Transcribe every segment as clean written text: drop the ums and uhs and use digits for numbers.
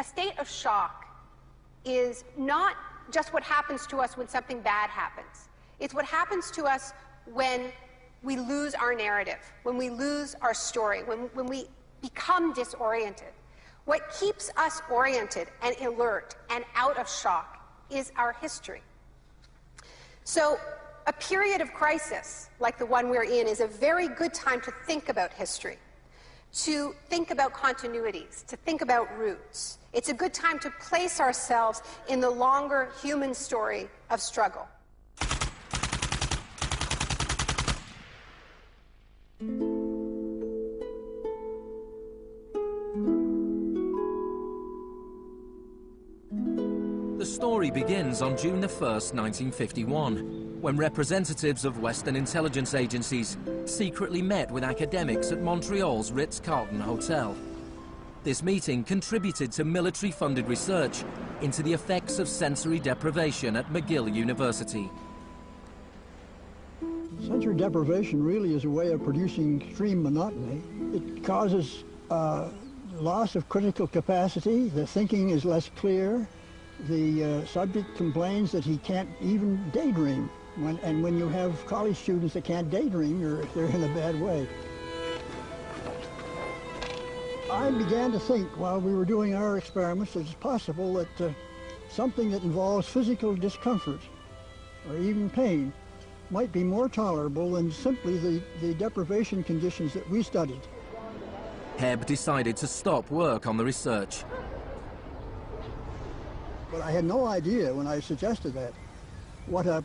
state of shock is not just what happens to us when something bad happens. It's what happens to us when we lose our narrative, when we lose our story, when we become disoriented. What keeps us oriented and alert and out of shock is our history. So a period of crisis like the one we're in is a very good time to think about history, to think about continuities, to think about roots. It's a good time to place ourselves in the longer human story of struggle. The story begins on June the 1st, 1951, when representatives of Western intelligence agencies secretly met with academics at Montreal's Ritz-Carlton Hotel. This meeting contributed to military-funded research into the effects of sensory deprivation at McGill University. Sensory deprivation really is a way of producing extreme monotony. It causes loss of critical capacity. The thinking is less clear. The subject complains that he can't even daydream. When you have college students that can't daydream, they're in a bad way. I began to think while we were doing our experiments that it's possible that something that involves physical discomfort or even pain might be more tolerable than simply the deprivation conditions that we studied. Hebb decided to stop work on the research. But I had no idea when I suggested that what a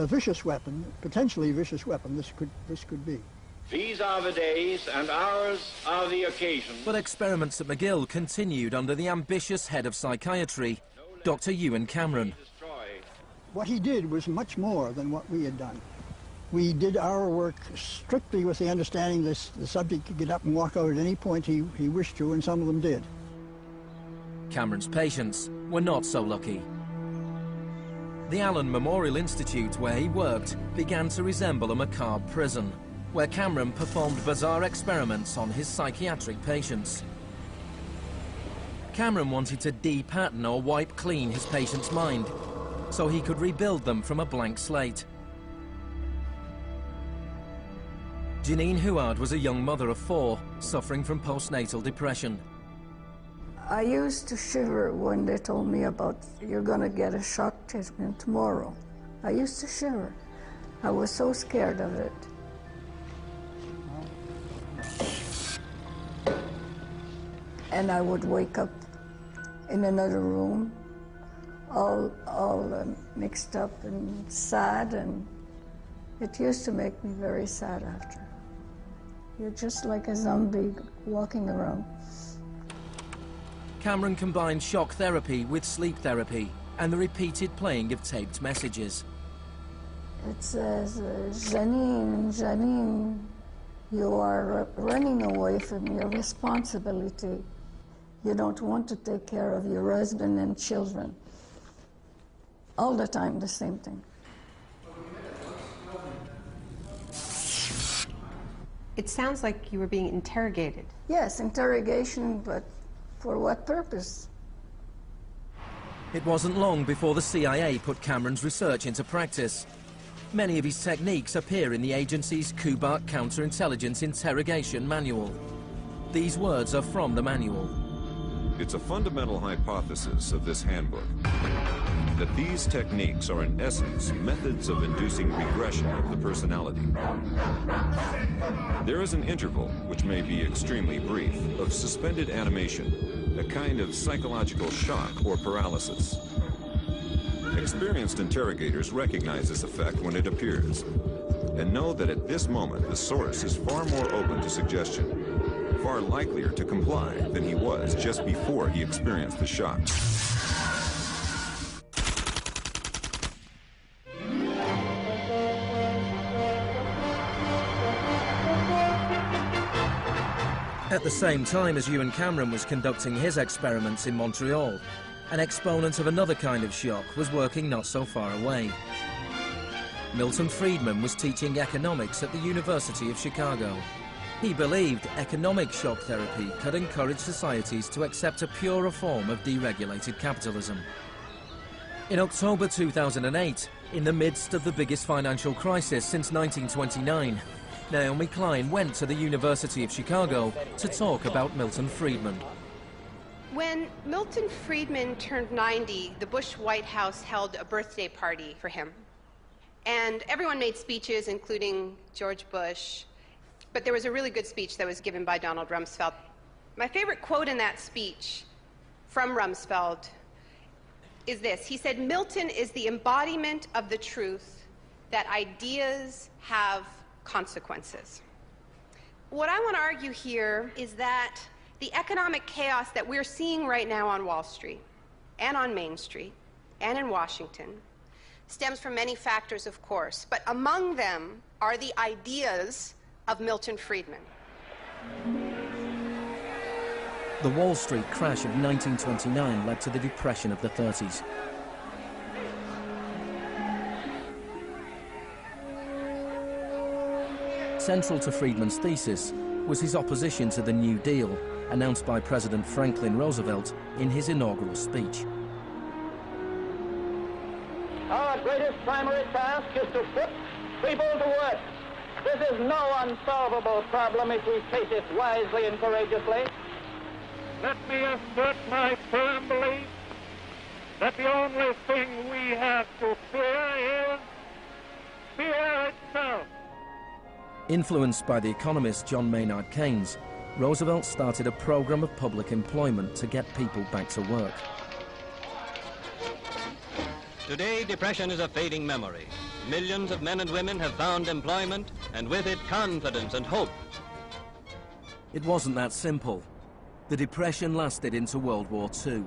vicious weapon, potentially vicious weapon, this could be. These are the days and hours are the occasions. But experiments at McGill continued under the ambitious head of psychiatry, Dr. Ewan Cameron. What he did was much more than what we had done. We did our work strictly with the understanding that the subject could get up and walk out at any point he wished to, and some of them did. Cameron's patients were not so lucky. The Allen Memorial Institute, where he worked, began to resemble a macabre prison, where Cameron performed bizarre experiments on his psychiatric patients. Cameron wanted to de-pattern or wipe clean his patient's mind, so he could rebuild them from a blank slate. Janine Huard was a young mother of 4, suffering from postnatal depression. I used to shiver when they told me about, you're going to get a shock treatment tomorrow. I used to shiver. I was so scared of it. And I would wake up in another room, all mixed up and sad, and it used to make me very sad after. You're just like a zombie walking around. Cameron combined shock therapy with sleep therapy and the repeated playing of taped messages. It says, Janine, Janine, you are running away from your responsibility. You don't want to take care of your husband and children. All the time, the same thing. It sounds like you were being interrogated. Yes, interrogation, but for what purpose? It wasn't long before the CIA put Cameron's research into practice. Many of his techniques appear in the agency's Kubark Counterintelligence Interrogation Manual. These words are from the manual. It's a fundamental hypothesis of this handbook that these techniques are in essence methods of inducing regression of the personality. There is an interval, which may be extremely brief, of suspended animation, a kind of psychological shock or paralysis. Experienced interrogators recognize this effect when it appears and know that at this moment the source is far more open to suggestion, far likelier to comply than he was just before he experienced the shock. At the same time as Ewan Cameron was conducting his experiments in Montreal, an exponent of another kind of shock was working not so far away. Milton Friedman was teaching economics at the University of Chicago. He believed economic shock therapy could encourage societies to accept a purer form of deregulated capitalism. In October 2008, in the midst of the biggest financial crisis since 1929, Naomi Klein went to the University of Chicago to talk about Milton Friedman. When Milton Friedman turned 90, the Bush White House held a birthday party for him. And everyone made speeches, including George Bush. But there was a really good speech that was given by Donald Rumsfeld. My favorite quote in that speech from Rumsfeld is this. He said, "Milton is the embodiment of the truth that ideas have consequences." What I want to argue here is that the economic chaos that we're seeing right now on Wall Street and on Main Street and in Washington stems from many factors, of course, but among them are the ideas of Milton Friedman. The Wall Street crash of 1929 led to the Depression of the 30s. Central to Friedman's thesis was his opposition to the New Deal, announced by President Franklin Roosevelt in his inaugural speech. Our greatest primary task is to put people to work. This is no unsolvable problem if we face it wisely and courageously. Let me assert my firm belief that the only thing we have to fear is fear itself. Influenced by the economist John Maynard Keynes, Roosevelt started a program of public employment to get people back to work. Today, depression is a fading memory. Millions of men and women have found employment, and with it, confidence and hope. It wasn't that simple. The Depression lasted into World War II.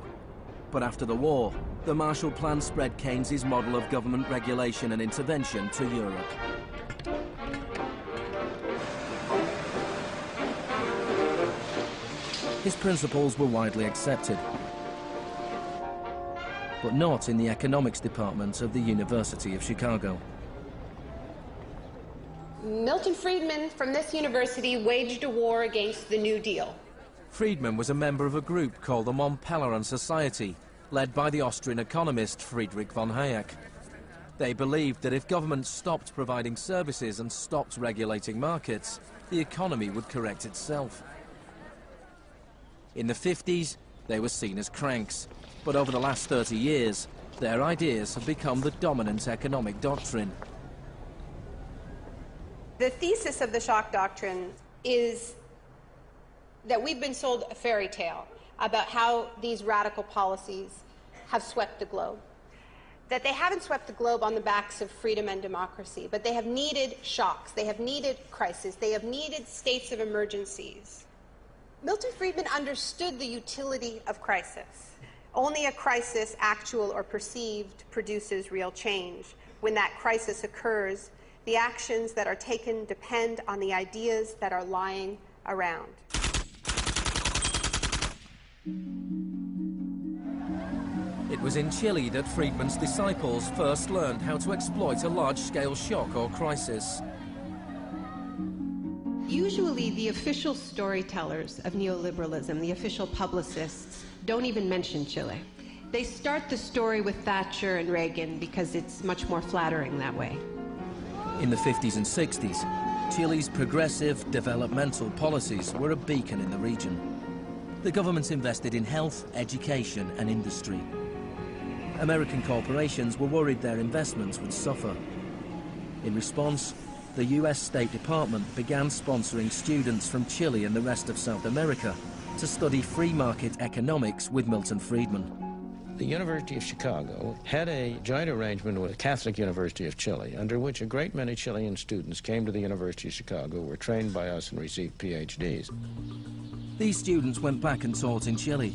But after the war, the Marshall Plan spread Keynes's model of government regulation and intervention to Europe. His principles were widely accepted, but not in the economics department of the University of Chicago. Milton Friedman from this university waged a war against the New Deal. Friedman was a member of a group called the Montpellier Society, led by the Austrian economist Friedrich von Hayek. They believed that if governments stopped providing services and stopped regulating markets, the economy would correct itself. In the 50s, they were seen as cranks, but over the last 30 years, their ideas have become the dominant economic doctrine. The thesis of the shock doctrine is that we've been sold a fairy tale about how these radical policies have swept the globe. That they haven't swept the globe on the backs of freedom and democracy, but they have needed shocks, they have needed crises, they have needed states of emergencies. Milton Friedman understood the utility of crisis. Only a crisis, actual or perceived, produces real change. When that crisis occurs, the actions that are taken depend on the ideas that are lying around. It was in Chile that Friedman's disciples first learned how to exploit a large-scale shock or crisis. Usually the official storytellers of neoliberalism, the official publicists, don't even mention Chile. They start the story with Thatcher and Reagan because it's much more flattering that way. In the 50s and 60s, Chile's progressive developmental policies were a beacon in the region. The government invested in health, education and industry. American corporations were worried their investments would suffer. In response, the US State Department began sponsoring students from Chile and the rest of South America to study free market economics with Milton Friedman. The University of Chicago had a joint arrangement with the Catholic University of Chile, under which a great many Chilean students came to the University of Chicago, were trained by us and received PhDs. These students went back and taught in Chile.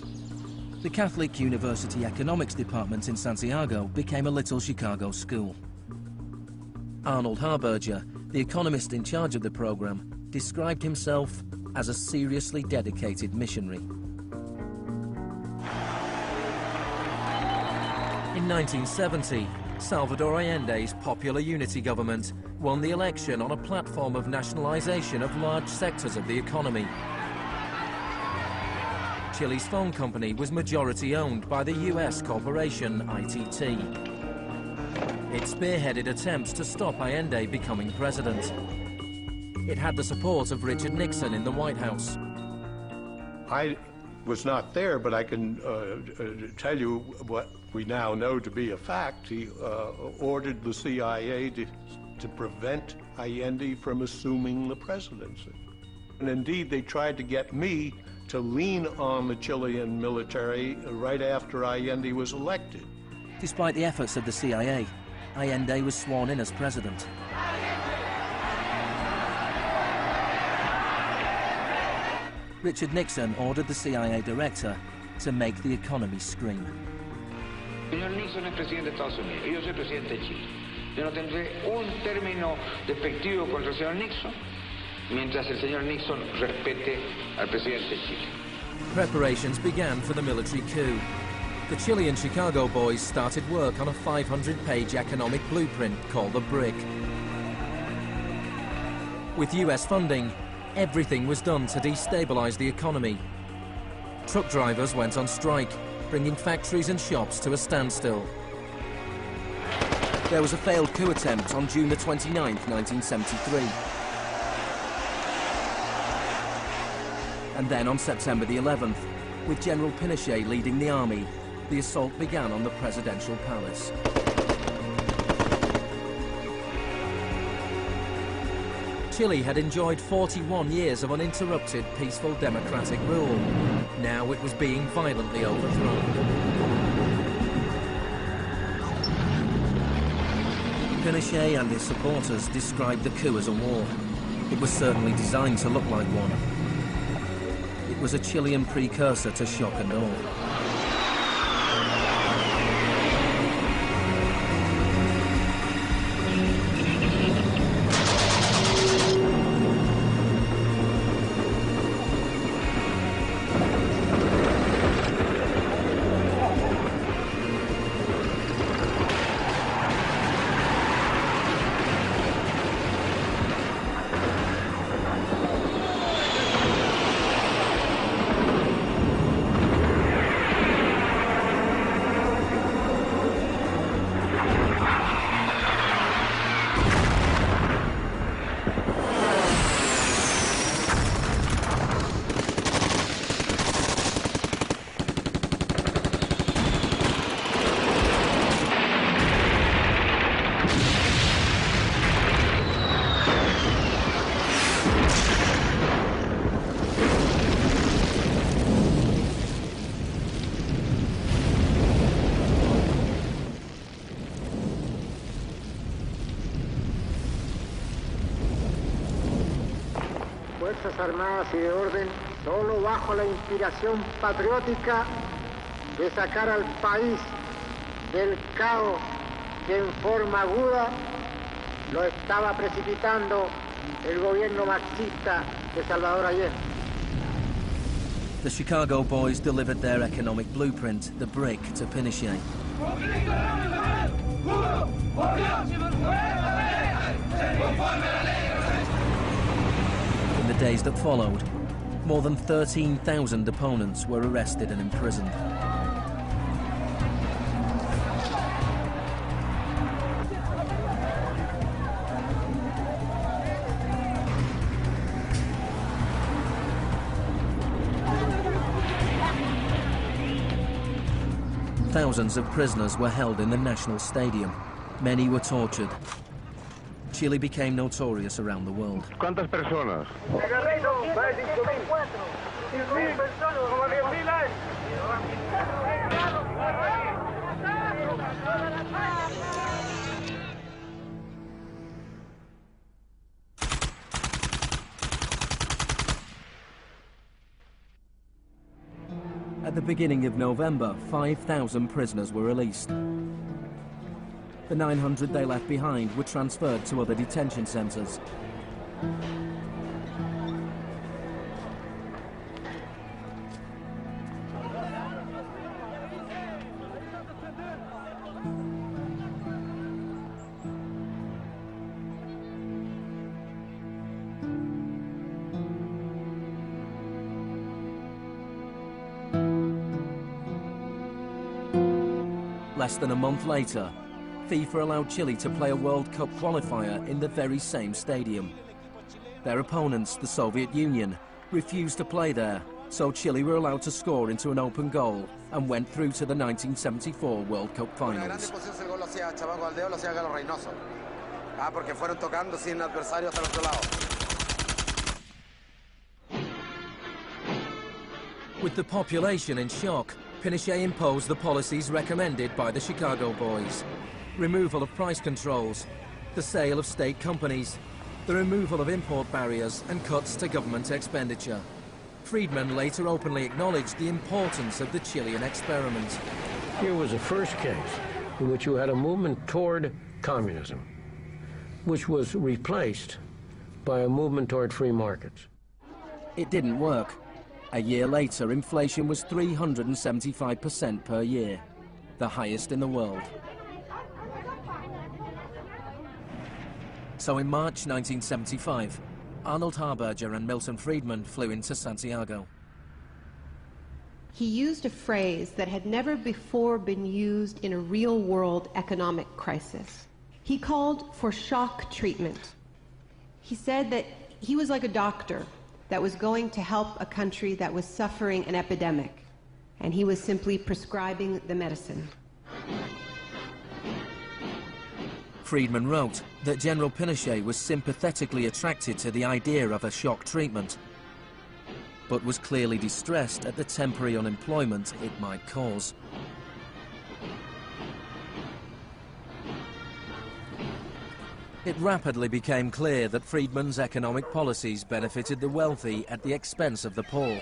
The Catholic University Economics Department in Santiago became a little Chicago school. Arnold Harberger, the economist in charge of the program, described himself as a seriously dedicated missionary. In 1970, Salvador Allende's Popular Unity government won the election on a platform of nationalization of large sectors of the economy. Chile's phone company was majority owned by the US corporation ITT. It spearheaded attempts to stop Allende becoming president. It had the support of Richard Nixon in the White House. I was not there, but I can tell you what we now know to be a fact. He ordered the CIA to prevent Allende from assuming the presidency. And indeed, they tried to get me to lean on the Chilean military right after Allende was elected. Despite the efforts of the CIA, Allende was sworn in as president. Richard Nixon ordered the CIA director to make the economy scream. Señor Nixon es presidente de Estados Unidos y yo soy presidente de Chile. Yo no tendré un término despectivo contra el señor Nixon mientras el señor Nixon respete al presidente de Chile. Preparations began for the military coup. The Chilean Chicago boys started work on a 500-page economic blueprint called the BRIC. With US funding, everything was done to destabilize the economy. Truck drivers went on strike, bringing factories and shops to a standstill. There was a failed coup attempt on June the 29th, 1973. And then on September the 11th, with General Pinochet leading the army, the assault began on the presidential palace. Chile had enjoyed 41 years of uninterrupted, peaceful democratic rule. Now it was being violently overthrown. Pinochet and his supporters described the coup as a war. It was certainly designed to look like one. It was a Chilean precursor to shock and awe. Fuerzas Armadas y de Orden, solo bajo la inspiración patriótica de sacar al país del caos que en forma aguda lo estaba precipitando el gobierno marxista de Salvador Allende. The Chicago boys delivered their economic blueprint, the BRIC, to Pinochet. In the days that followed, more than 13,000 opponents were arrested and imprisoned. Thousands of prisoners were held in the National Stadium. Many were tortured. Chile became notorious around the world. ¿Cuántas personas? At the beginning of November, 5,000 prisoners were released. The 900 they left behind were transferred to other detention centers. Less than a month later, FIFA allowed Chile to play a World Cup qualifier in the very same stadium. Their opponents, the Soviet Union, refused to play there, so Chile were allowed to score into an open goal and went through to the 1974 World Cup finals. With the population in shock, Pinochet imposed the policies recommended by the Chicago Boys. Removal of price controls, the sale of state companies, the removal of import barriers and cuts to government expenditure. Friedman later openly acknowledged the importance of the Chilean experiment. Here was the first case in which you had a movement toward communism, which was replaced by a movement toward free markets. It didn't work. A year later, inflation was 375% per year, the highest in the world. So in March 1975, Arnold Harberger and Milton Friedman flew into Santiago. He used a phrase that had never before been used in a real-world economic crisis. He called for shock treatment. He said that he was like a doctor that was going to help a country that was suffering an epidemic, and he was simply prescribing the medicine. Friedman wrote that General Pinochet was sympathetically attracted to the idea of a shock treatment, but was clearly distressed at the temporary unemployment it might cause. It rapidly became clear that Friedman's economic policies benefited the wealthy at the expense of the poor.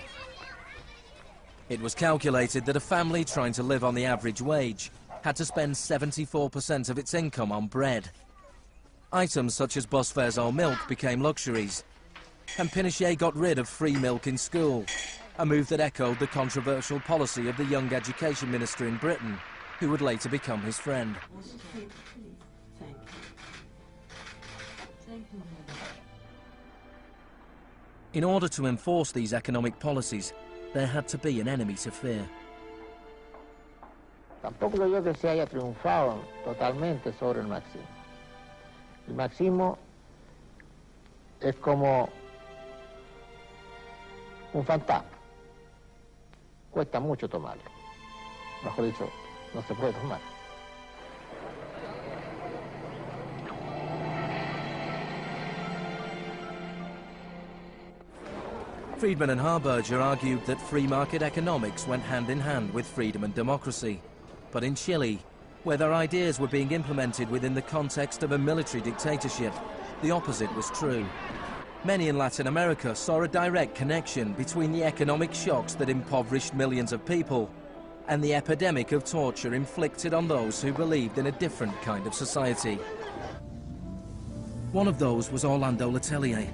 It was calculated that a family trying to live on the average wage had to spend 74% of its income on bread. Items such as bus fares or milk became luxuries, and Pinochet got rid of free milk in school, a move that echoed the controversial policy of the young education minister in Britain, who would later become his friend. In order to enforce these economic policies, there had to be an enemy to fear. Tampoco creo yo que se haya triunfado totalmente sobre el marxismo. El marxismo es como un fantasma. Cuesta mucho tomarlo. Mejor dicho, no se puede tomar. Friedman and Harberger argued that free market economics went hand in hand with freedom and democracy. But in Chile, where their ideas were being implemented within the context of a military dictatorship, the opposite was true. Many in Latin America saw a direct connection between the economic shocks that impoverished millions of people and the epidemic of torture inflicted on those who believed in a different kind of society. One of those was Orlando Letelier.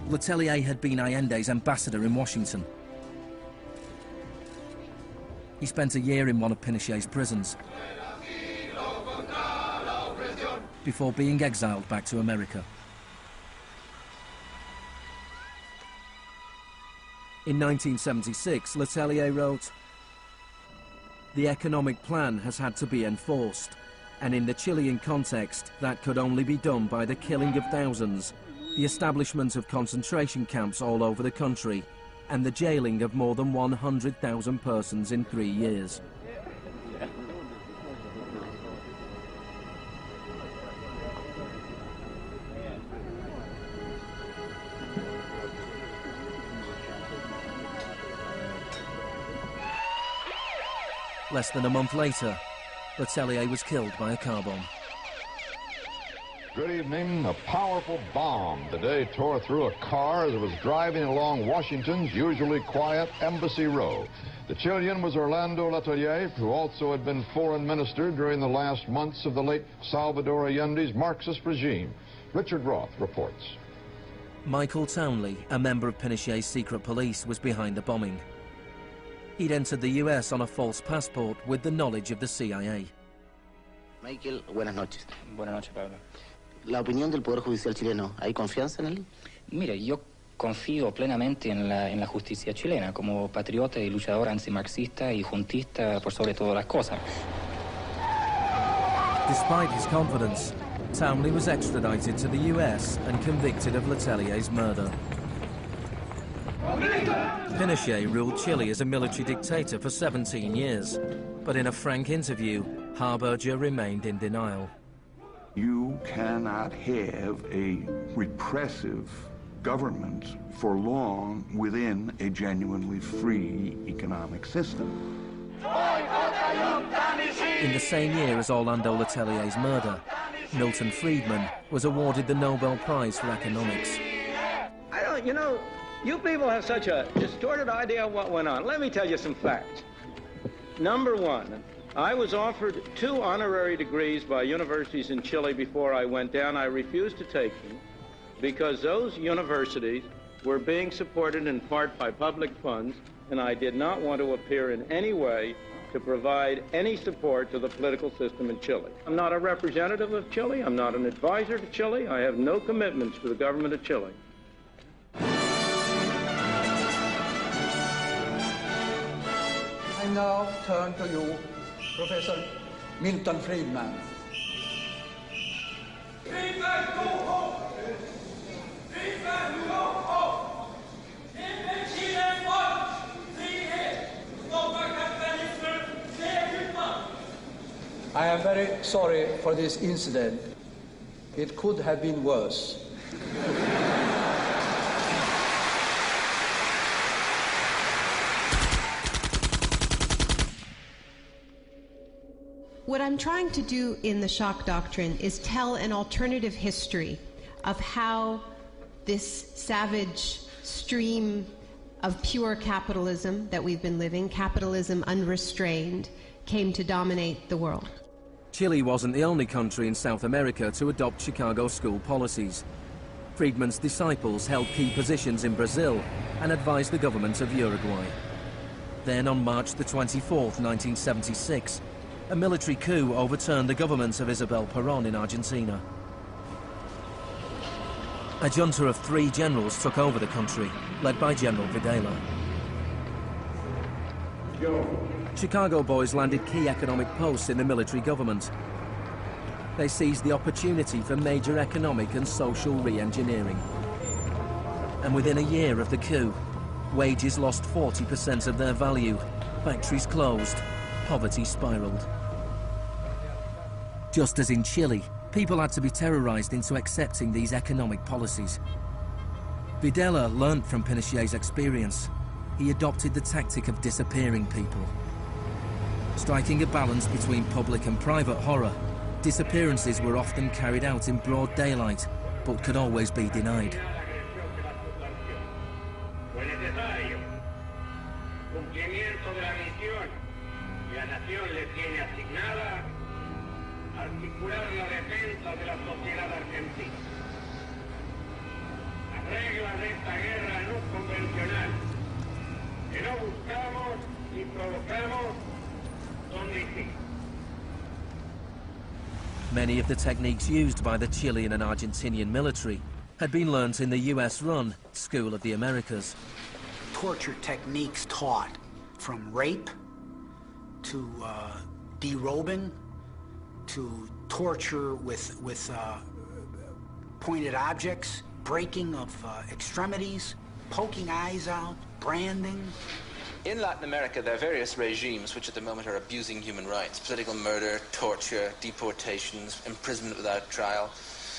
Letelier had been Allende's ambassador in Washington. He spent a year in one of Pinochet's prisons before being exiled back to America. In 1976, Letelier wrote, "The economic plan has had to be enforced, and in the Chilean context, that could only be done by the killing of thousands, the establishment of concentration camps all over the country, and the jailing of more than 100,000 persons in 3 years." Less than a month later, Letelier was killed by a car bomb. Good evening. A powerful bomb today tore through a car as it was driving along Washington's usually quiet Embassy Row. The Chilean was Orlando Letelier, who also had been foreign minister during the last months of the late Salvador Allende's Marxist regime. Richard Roth reports. Michael Townley, a member of Pinochet's secret police, was behind the bombing. He'd entered the US on a false passport with the knowledge of the CIA. Michael, buenas noches. Buenas noches, Pablo. La opinión del Poder Judicial chileno, ¿hay confianza en él? Mire, yo confío plenamente en la justicia chilena como patriota y luchador antimarxista y juntista por sobre todas las cosas. Despite his confidence, Townley was extradited to the US and convicted of Letelier's murder. Pinochet ruled Chile as a military dictator for 17 years, but in a frank interview, Harberger remained in denial. You cannot have a repressive government for long within a genuinely free economic system. In the same year as Orlando Letelier's murder, Milton Friedman was awarded the Nobel Prize for Economics. You know, you people have such a distorted idea of what went on. Let me tell you some facts. Number one, I was offered 2 honorary degrees by universities in Chile before I went down. I refused to take them because those universities were being supported in part by public funds, and I did not want to appear in any way to provide any support to the political system in Chile. I'm not a representative of Chile. I'm not an advisor to Chile. I have no commitments to the government of Chile. I now turn to you, Professor Milton Friedman. I am very sorry for this incident. It could have been worse. What I'm trying to do in the shock doctrine is tell an alternative history of how this savage stream of pure capitalism that we've been living, capitalism unrestrained, came to dominate the world. Chile wasn't the only country in South America to adopt Chicago school policies. Friedman's disciples held key positions in Brazil and advised the government of Uruguay. Then on March the 24th, 1976, a military coup overturned the government of Isabel Perón in Argentina. A junta of 3 generals took over the country, led by General Videla. Chicago boys landed key economic posts in the military government. They seized the opportunity for major economic and social re-engineering. And within a year of the coup, wages lost 40% of their value, factories closed, poverty spiraled. Just as in Chile, people had to be terrorized into accepting these economic policies. Videla learned from Pinochet's experience. He adopted the tactic of disappearing people. Striking a balance between public and private horror, disappearances were often carried out in broad daylight, but could always be denied. Many of the techniques used by the Chilean and Argentinian military had been learnt in the US-run School of the Americas. Torture techniques taught, from rape to derobing to torture with pointed objects, breaking of extremities, poking eyes out, branding. In Latin America, there are various regimes which at the moment are abusing human rights. Political murder, torture, deportations, imprisonment without trial,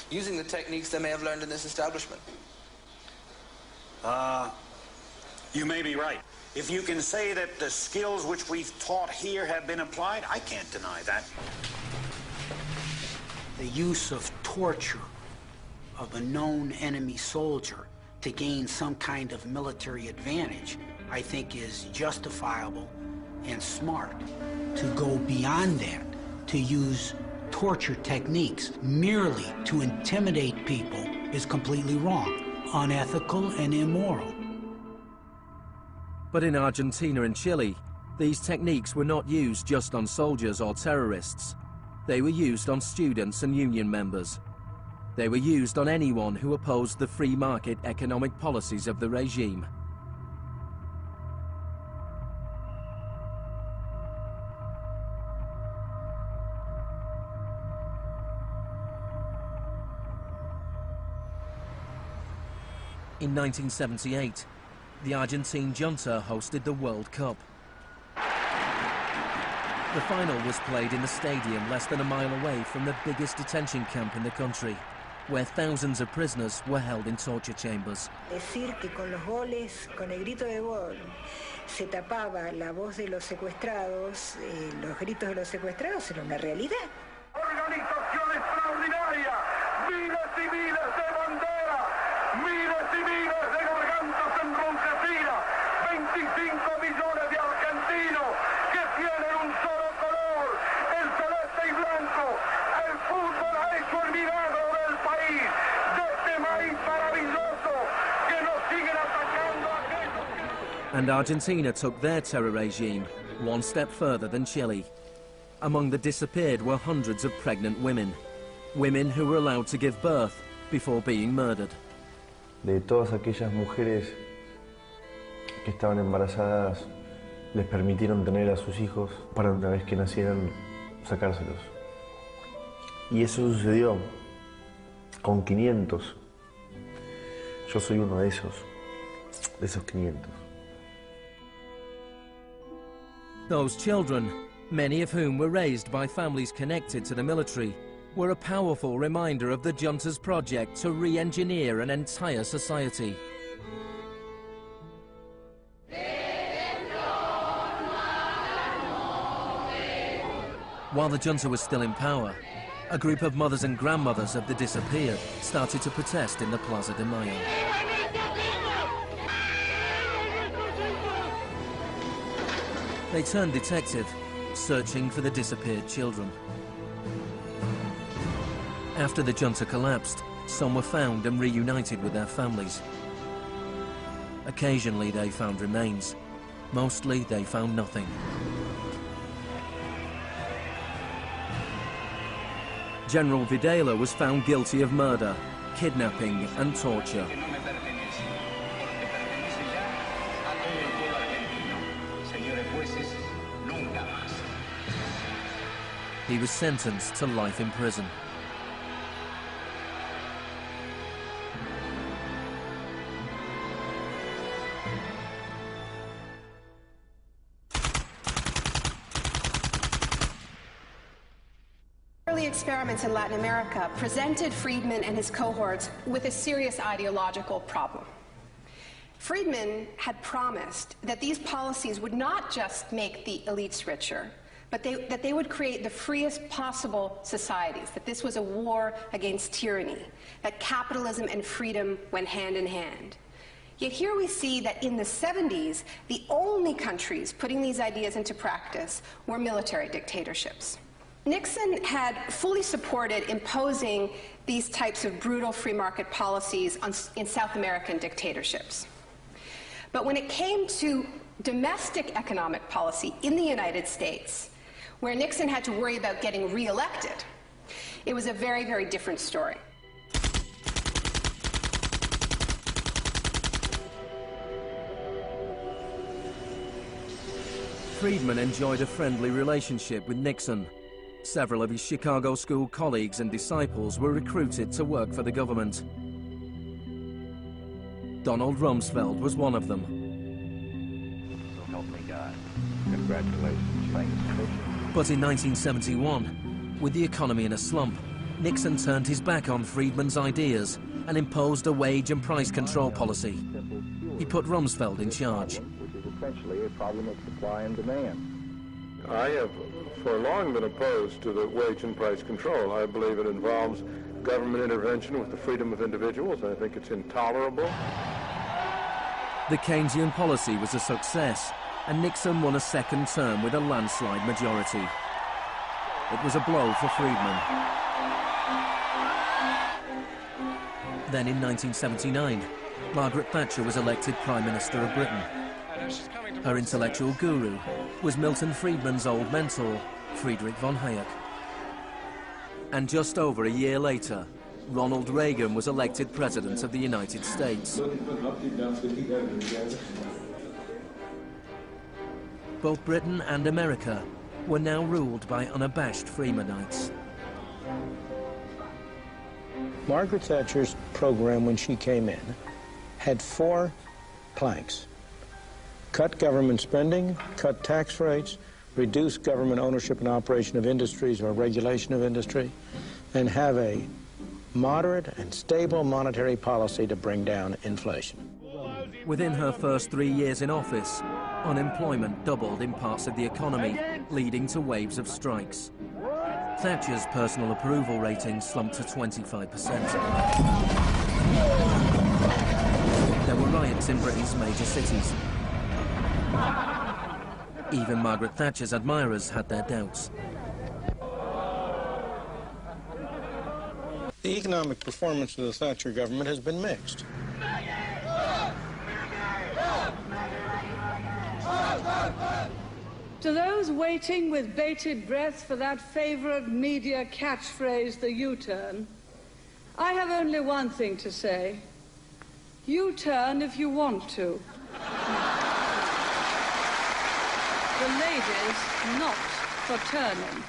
using the techniques they may have learned in this establishment. You may be right. If you can say that the skills which we've taught here have been applied, I can't deny that. The use of torture of a known enemy soldier to gain some kind of military advantage, I think is justifiable and smart. To go beyond that, to use torture techniques merely to intimidate people is completely wrong, unethical and immoral. But in Argentina and Chile, these techniques were not used just on soldiers or terrorists. They were used on students and union members. They were used on anyone who opposed the free market economic policies of the regime. In 1978, the Argentine junta hosted the World Cup. The final was played in the stadium less than a mile away from the biggest detention camp in the country, where thousands of prisoners were held in torture chambers. Decir que con los goles, con el grito de gol, se tapaba la voz de los secuestrados, los gritos de los secuestrados era una realidad. Organización extraordinaria, miles y miles de banderas, miles y miles de gargantas enronquecidas, 25 millones de argentinos que tienen un solo color, el celeste y blanco. El fútbol ha hecho el milagro del país, de este país maravilloso que nos siguen atacando a aquellos que... And Argentina took their terror regime one step further than Chile. Among the disappeared were hundreds of pregnant women, women who were allowed to give birth before being murdered. De todas aquellas mujeres que estaban embarazadas, les permitieron tener a sus hijos para una vez que nacieran sacárselos. Y eso sucedió con 500. Yo soy uno de esos 500. Those children, many of whom were raised by families connected to the military, were a powerful reminder of the junta's project to re-engineer an entire society. While the junta was still in power, a group of mothers and grandmothers of the disappeared started to protest in the Plaza de Mayo. They turned detective, searching for the disappeared children. After the junta collapsed, some were found and reunited with their families. Occasionally they found remains. Mostly they found nothing. General Videla was found guilty of murder, kidnapping and torture. He was sentenced to life in prison. Early experiments in Latin America presented Friedman and his cohorts with a serious ideological problem. Friedman had promised that these policies would not just make the elites richer, but that they would create the freest possible societies, that this was a war against tyranny, that capitalism and freedom went hand in hand. Yet here we see that in the 70s, the only countries putting these ideas into practice were military dictatorships. Nixon had fully supported imposing these types of brutal free market policies in South American dictatorships. But when it came to domestic economic policy in the United States, where Nixon had to worry about getting re-elected, it was a very, very different story. Friedman enjoyed a friendly relationship with Nixon. Several of his Chicago school colleagues and disciples were recruited to work for the government. Donald Rumsfeld was one of them. So help me God. Congratulations. Thanks. But in 1971, with the economy in a slump, Nixon turned his back on Friedman's ideas and imposed a wage and price control policy. He put Rumsfeld in charge. Which is essentially a problem of supply and demand. I have for long been opposed to the wage and price control. I believe it involves government intervention with the freedom of individuals. I think it's intolerable. The Keynesian policy was a success, and Nixon won a second term with a landslide majority. It was a blow for Friedman. Then in 1979, Margaret Thatcher was elected Prime Minister of Britain. Her intellectual guru was Milton Friedman's old mentor, Friedrich von Hayek. And just over a year later, Ronald Reagan was elected President of the United States. Both Britain and America were now ruled by unabashed Freemanites. Margaret Thatcher's program when she came in had 4 planks. Cut government spending, cut tax rates, reduce government ownership and operation of industries or regulation of industry, and have a moderate and stable monetary policy to bring down inflation. Within her first 3 years in office, unemployment doubled in parts of the economy, leading to waves of strikes. Thatcher's personal approval rating slumped to 25%. There were riots in Britain's major cities. Even Margaret Thatcher's admirers had their doubts. The economic performance of the Thatcher government has been mixed. To those waiting with bated breath for that favorite media catchphrase, the U-turn, I have only one thing to say. U-turn if you want to. The ladies not for turning.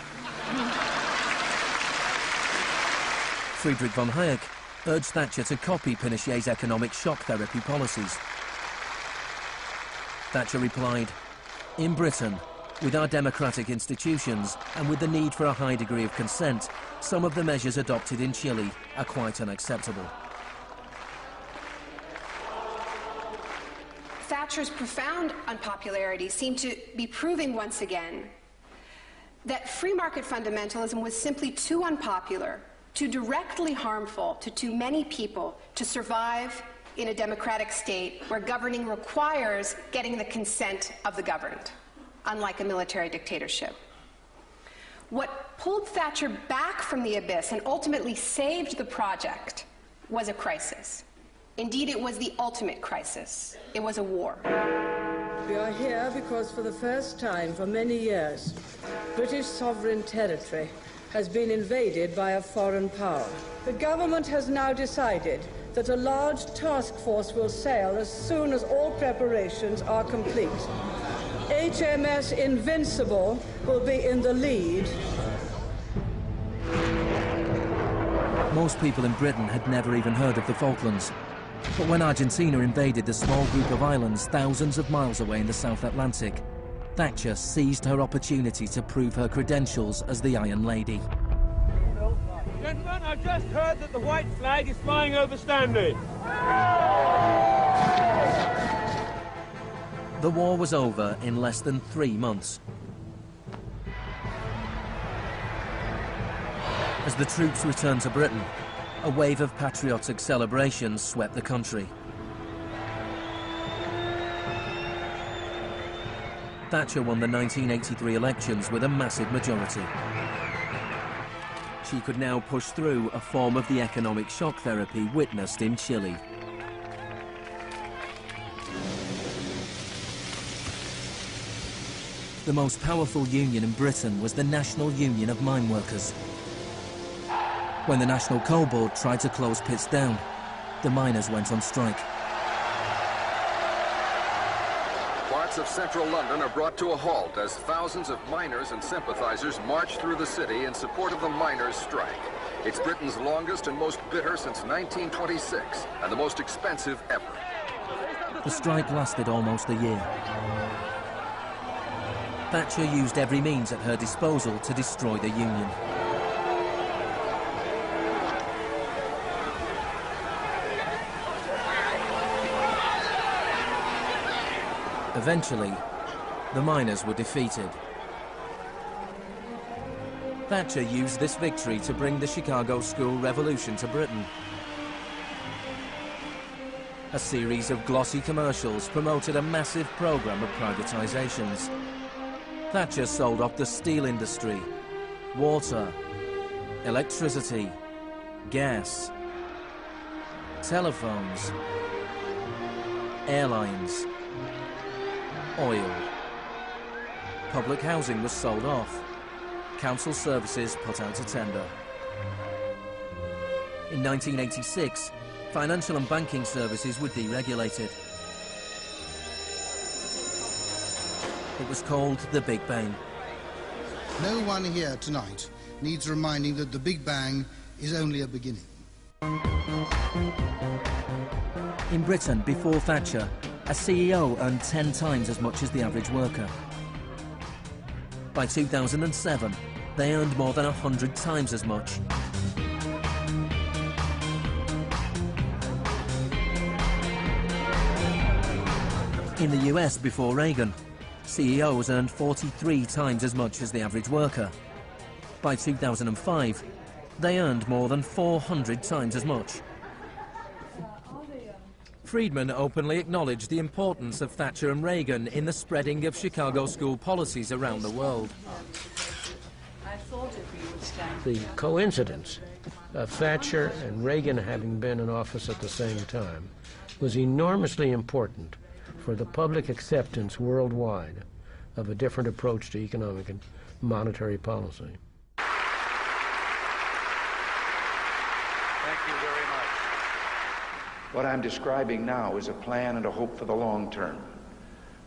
Friedrich von Hayek urged Thatcher to copy Pinochet's economic shock therapy policies. Thatcher replied, "In Britain, with our democratic institutions and with the need for a high degree of consent, some of the measures adopted in Chile are quite unacceptable." Thatcher's profound unpopularity seemed to be proving once again that free market fundamentalism was simply too unpopular, too directly harmful to too many people to survive in a democratic state where governing requires getting the consent of the governed, unlike a military dictatorship. What pulled Thatcher back from the abyss and ultimately saved the project was a crisis. Indeed, it was the ultimate crisis. It was a war. We are here because for the first time for many years, British sovereign territory has been invaded by a foreign power. The government has now decided that a large task force will sail as soon as all preparations are complete. HMS Invincible will be in the lead. Most people in Britain had never even heard of the Falklands. But when Argentina invaded the small group of islands thousands of miles away in the South Atlantic, Thatcher seized her opportunity to prove her credentials as the Iron Lady. Gentlemen, I've just heard that the white flag is flying over Stanley. The war was over in less than 3 months. As the troops returned to Britain, a wave of patriotic celebrations swept the country. Thatcher won the 1983 elections with a massive majority. She could now push through a form of the economic shock therapy witnessed in Chile. The most powerful union in Britain was the National Union of Mine Workers. When the National Coal Board tried to close pits down, the miners went on strike. Parts of central London are brought to a halt as thousands of miners and sympathizers march through the city in support of the miners' strike. It's Britain's longest and most bitter since 1926, and the most expensive ever. The strike lasted almost a year. Thatcher used every means at her disposal to destroy the union. Eventually, the miners were defeated. Thatcher used this victory to bring the Chicago School Revolution to Britain. A series of glossy commercials promoted a massive program of privatizations. Thatcher sold off the steel industry, water, electricity, gas, telephones, airlines, oil. Public housing was sold off. Council services put out to tender. In 1986, financial and banking services were deregulated. It was called the Big Bang. No one here tonight needs reminding that the Big Bang is only a beginning. In Britain, before Thatcher, a CEO earned 10 times as much as the average worker. By 2007, they earned more than 100 times as much. In the US, before Reagan, CEOs earned 43 times as much as the average worker. By 2005, they earned more than 400 times as much. Friedman openly acknowledged the importance of Thatcher and Reagan in the spreading of Chicago school policies around the world. The coincidence of Thatcher and Reagan having been in office at the same time was enormously important for the public acceptance worldwide of a different approach to economic and monetary policy. Thank you very much. What I'm describing now is a plan and a hope for the long term.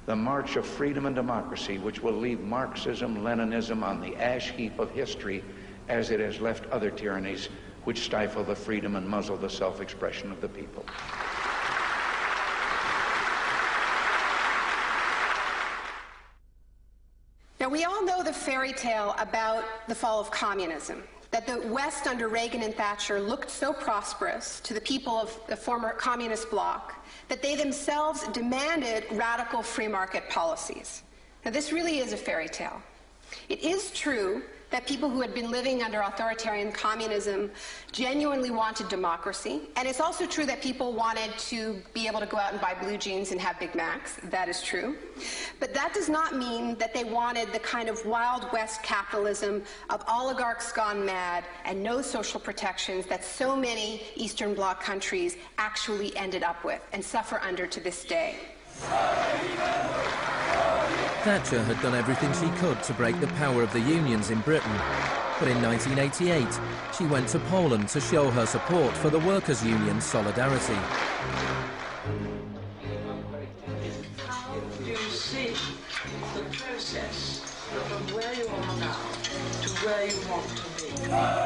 The march of freedom and democracy, which will leave Marxism, Leninism on the ash heap of history as it has left other tyrannies which stifle the freedom and muzzle the self-expression of the people. Now, we all know the fairy tale about the fall of communism, that the West under Reagan and Thatcher looked so prosperous to the people of the former communist bloc that they themselves demanded radical free market policies. Now, this really is a fairy tale. It is true that people who had been living under authoritarian communism genuinely wanted democracy. And it's also true that people wanted to be able to go out and buy blue jeans and have Big Macs. That is true. But that does not mean that they wanted the kind of Wild West capitalism of oligarchs gone mad and no social protections that so many Eastern Bloc countries actually ended up with and suffer under to this day. Thatcher had done everything she could to break the power of the unions in Britain. But in 1988, she went to Poland to show her support for the workers' union Solidarity. You see the process from where you are now to where you want to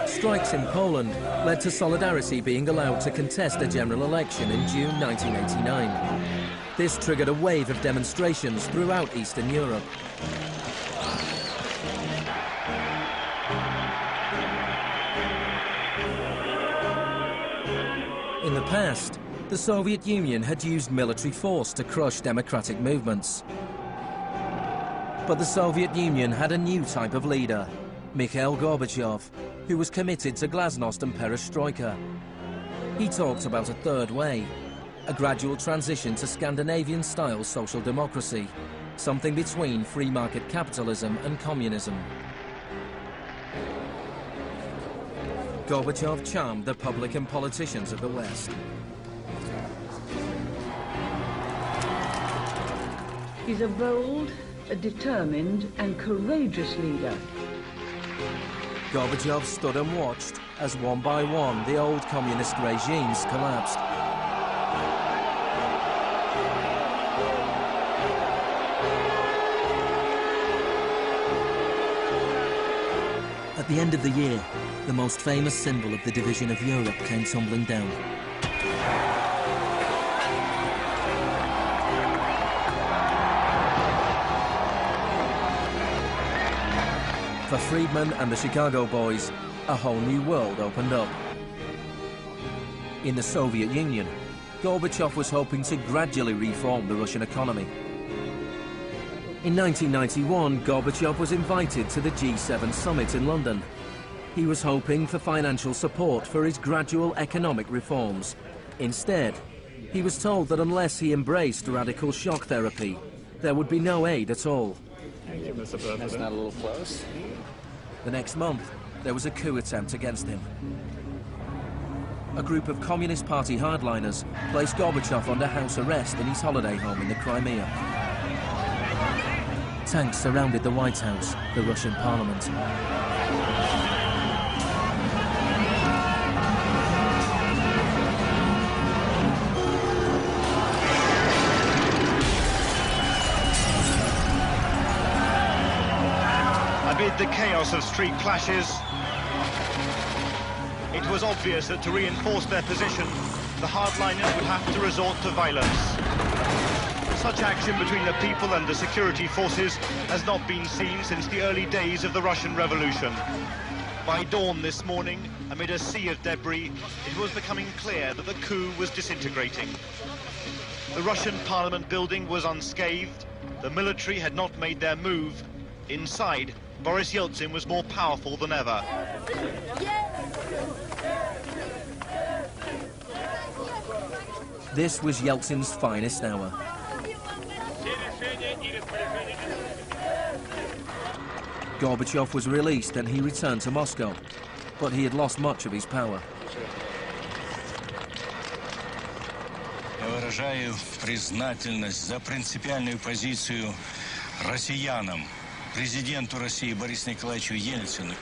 be. Strikes in Poland led to Solidarity being allowed to contest a general election in June 1989. This triggered a wave of demonstrations throughout Eastern Europe. In the past, the Soviet Union had used military force to crush democratic movements. But the Soviet Union had a new type of leader, Mikhail Gorbachev, who was committed to glasnost and perestroika. He talked about a third way, a gradual transition to Scandinavian-style social democracy, something between free market capitalism and communism. Gorbachev charmed the public and politicians of the West. He's a bold, a determined and courageous leader. Gorbachev stood and watched as one by one the old communist regimes collapsed. At the end of the year, the most famous symbol of the division of Europe came tumbling down. For Friedman and the Chicago boys, a whole new world opened up. In the Soviet Union, Gorbachev was hoping to gradually reform the Russian economy. In 1991, Gorbachev was invited to the G7 summit in London. He was hoping for financial support for his gradual economic reforms. Instead, he was told that unless he embraced radical shock therapy, there would be no aid at all. Thank you, Mr. President. That's not a little close. The next month, there was a coup attempt against him. A group of Communist Party hardliners placed Gorbachev under house arrest in his holiday home in the Crimea. Tanks surrounded the White House, the Russian parliament. Amid the chaos of street clashes, it was obvious that to reinforce their position, the hardliners would have to resort to violence. Such action between the people and the security forces has not been seen since the early days of the Russian Revolution. By dawn this morning, amid a sea of debris, it was becoming clear that the coup was disintegrating. The Russian parliament building was unscathed. The military had not made their move. Inside, Boris Yeltsin was more powerful than ever. This was Yeltsin's finest hour. Gorbachev was released and he returned to Moscow, but he had lost much of his power. Я выражаю признательность за принципиальную позицию россиянам, президенту России Борису Николаевичу Ельцину.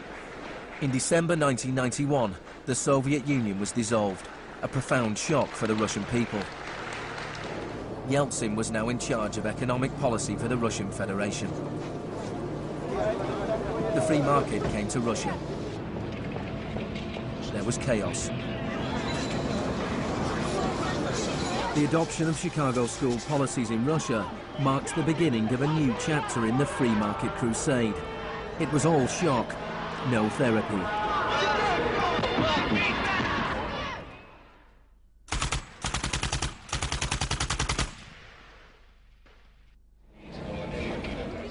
In December 1991, the Soviet Union was dissolved, a profound shock for the Russian people. Yeltsin was now in charge of economic policy for the Russian Federation. The free market came to Russia. There was chaos. The adoption of Chicago school policies in Russia marked the beginning of a new chapter in the free market crusade. It was all shock, no therapy.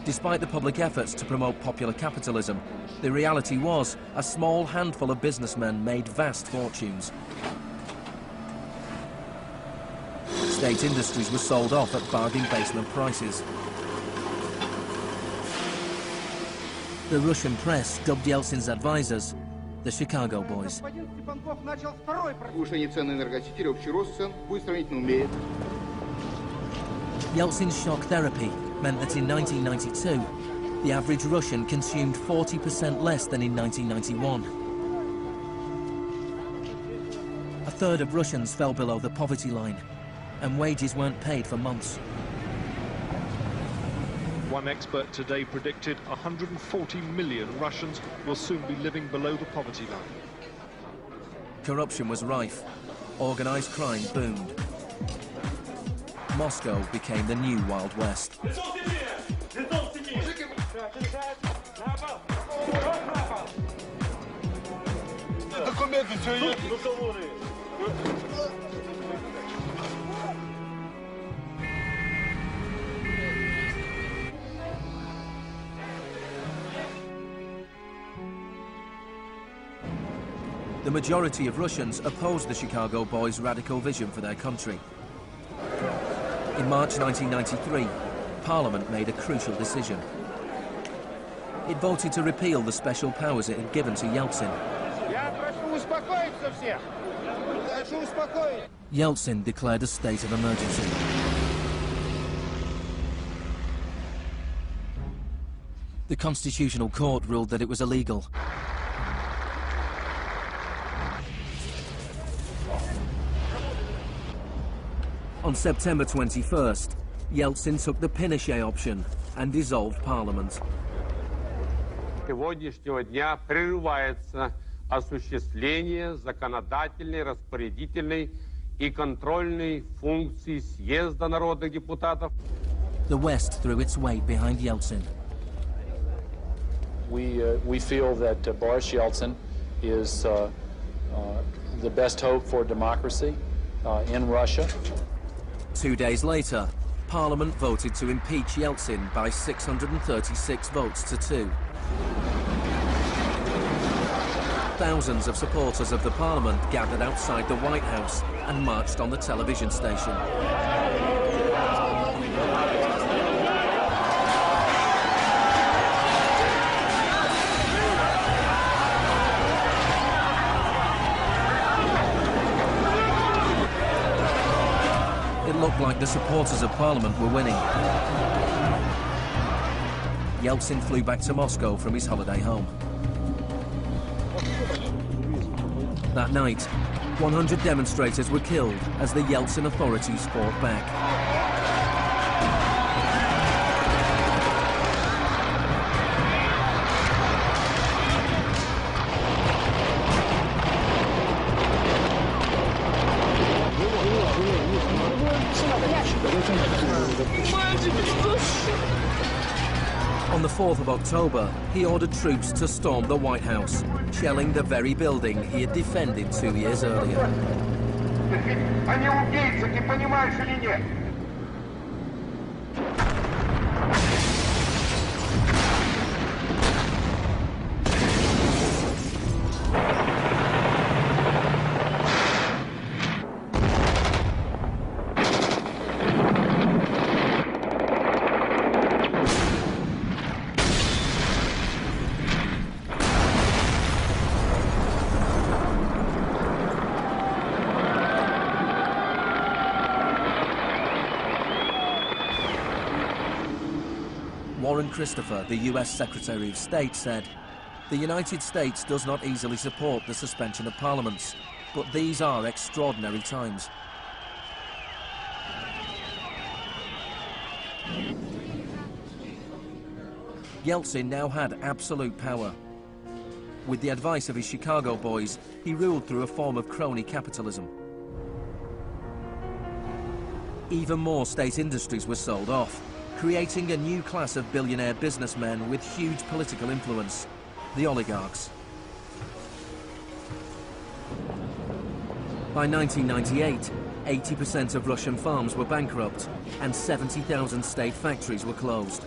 Despite the public efforts to promote popular capitalism, the reality was a small handful of businessmen made vast fortunes. State industries were sold off at bargain basement prices. The Russian press dubbed Yeltsin's advisors the Chicago Boys. Yeltsin's shock therapy meant that in 1992, the average Russian consumed 40% less than in 1991. A third of Russians fell below the poverty line, and wages weren't paid for months. One expert today predicted 140 million Russians will soon be living below the poverty line. Corruption was rife. Organised crime boomed. Moscow became the new Wild West. The majority of Russians opposed the Chicago Boys' radical vision for their country. In March 1993, Parliament made a crucial decision. It voted to repeal the special powers it had given to Yeltsin. Yeltsin declared a state of emergency. The Constitutional Court ruled that it was illegal. On September 21st, Yeltsin took the Pinochet option and dissolved Parliament. Сегодняшнего дня прерывается осуществление законодательной, распорядительной и контрольной функций съезда народных депутатов. The West threw its weight behind Yeltsin. We feel that Boris Yeltsin is the best hope for democracy in Russia. 2 days later, Parliament voted to impeach Yeltsin by 636 votes to 2. Thousands of supporters of the Parliament gathered outside the White House and marched on the television station. It looked like the supporters of Parliament were winning. Yeltsin flew back to Moscow from his holiday home. That night, 100 demonstrators were killed as the Yeltsin authorities fought back. On the 4th of October, he ordered troops to storm the White House, shelling the very building he had defended 2 years earlier. Christopher, the US Secretary of State, said, "The United States does not easily support the suspension of parliaments, but these are extraordinary times." Yeltsin now had absolute power. With the advice of his Chicago boys, he ruled through a form of crony capitalism. Even more state industries were sold off, creating a new class of billionaire businessmen with huge political influence, the oligarchs. By 1998, 80% of Russian farms were bankrupt and 70,000 state factories were closed.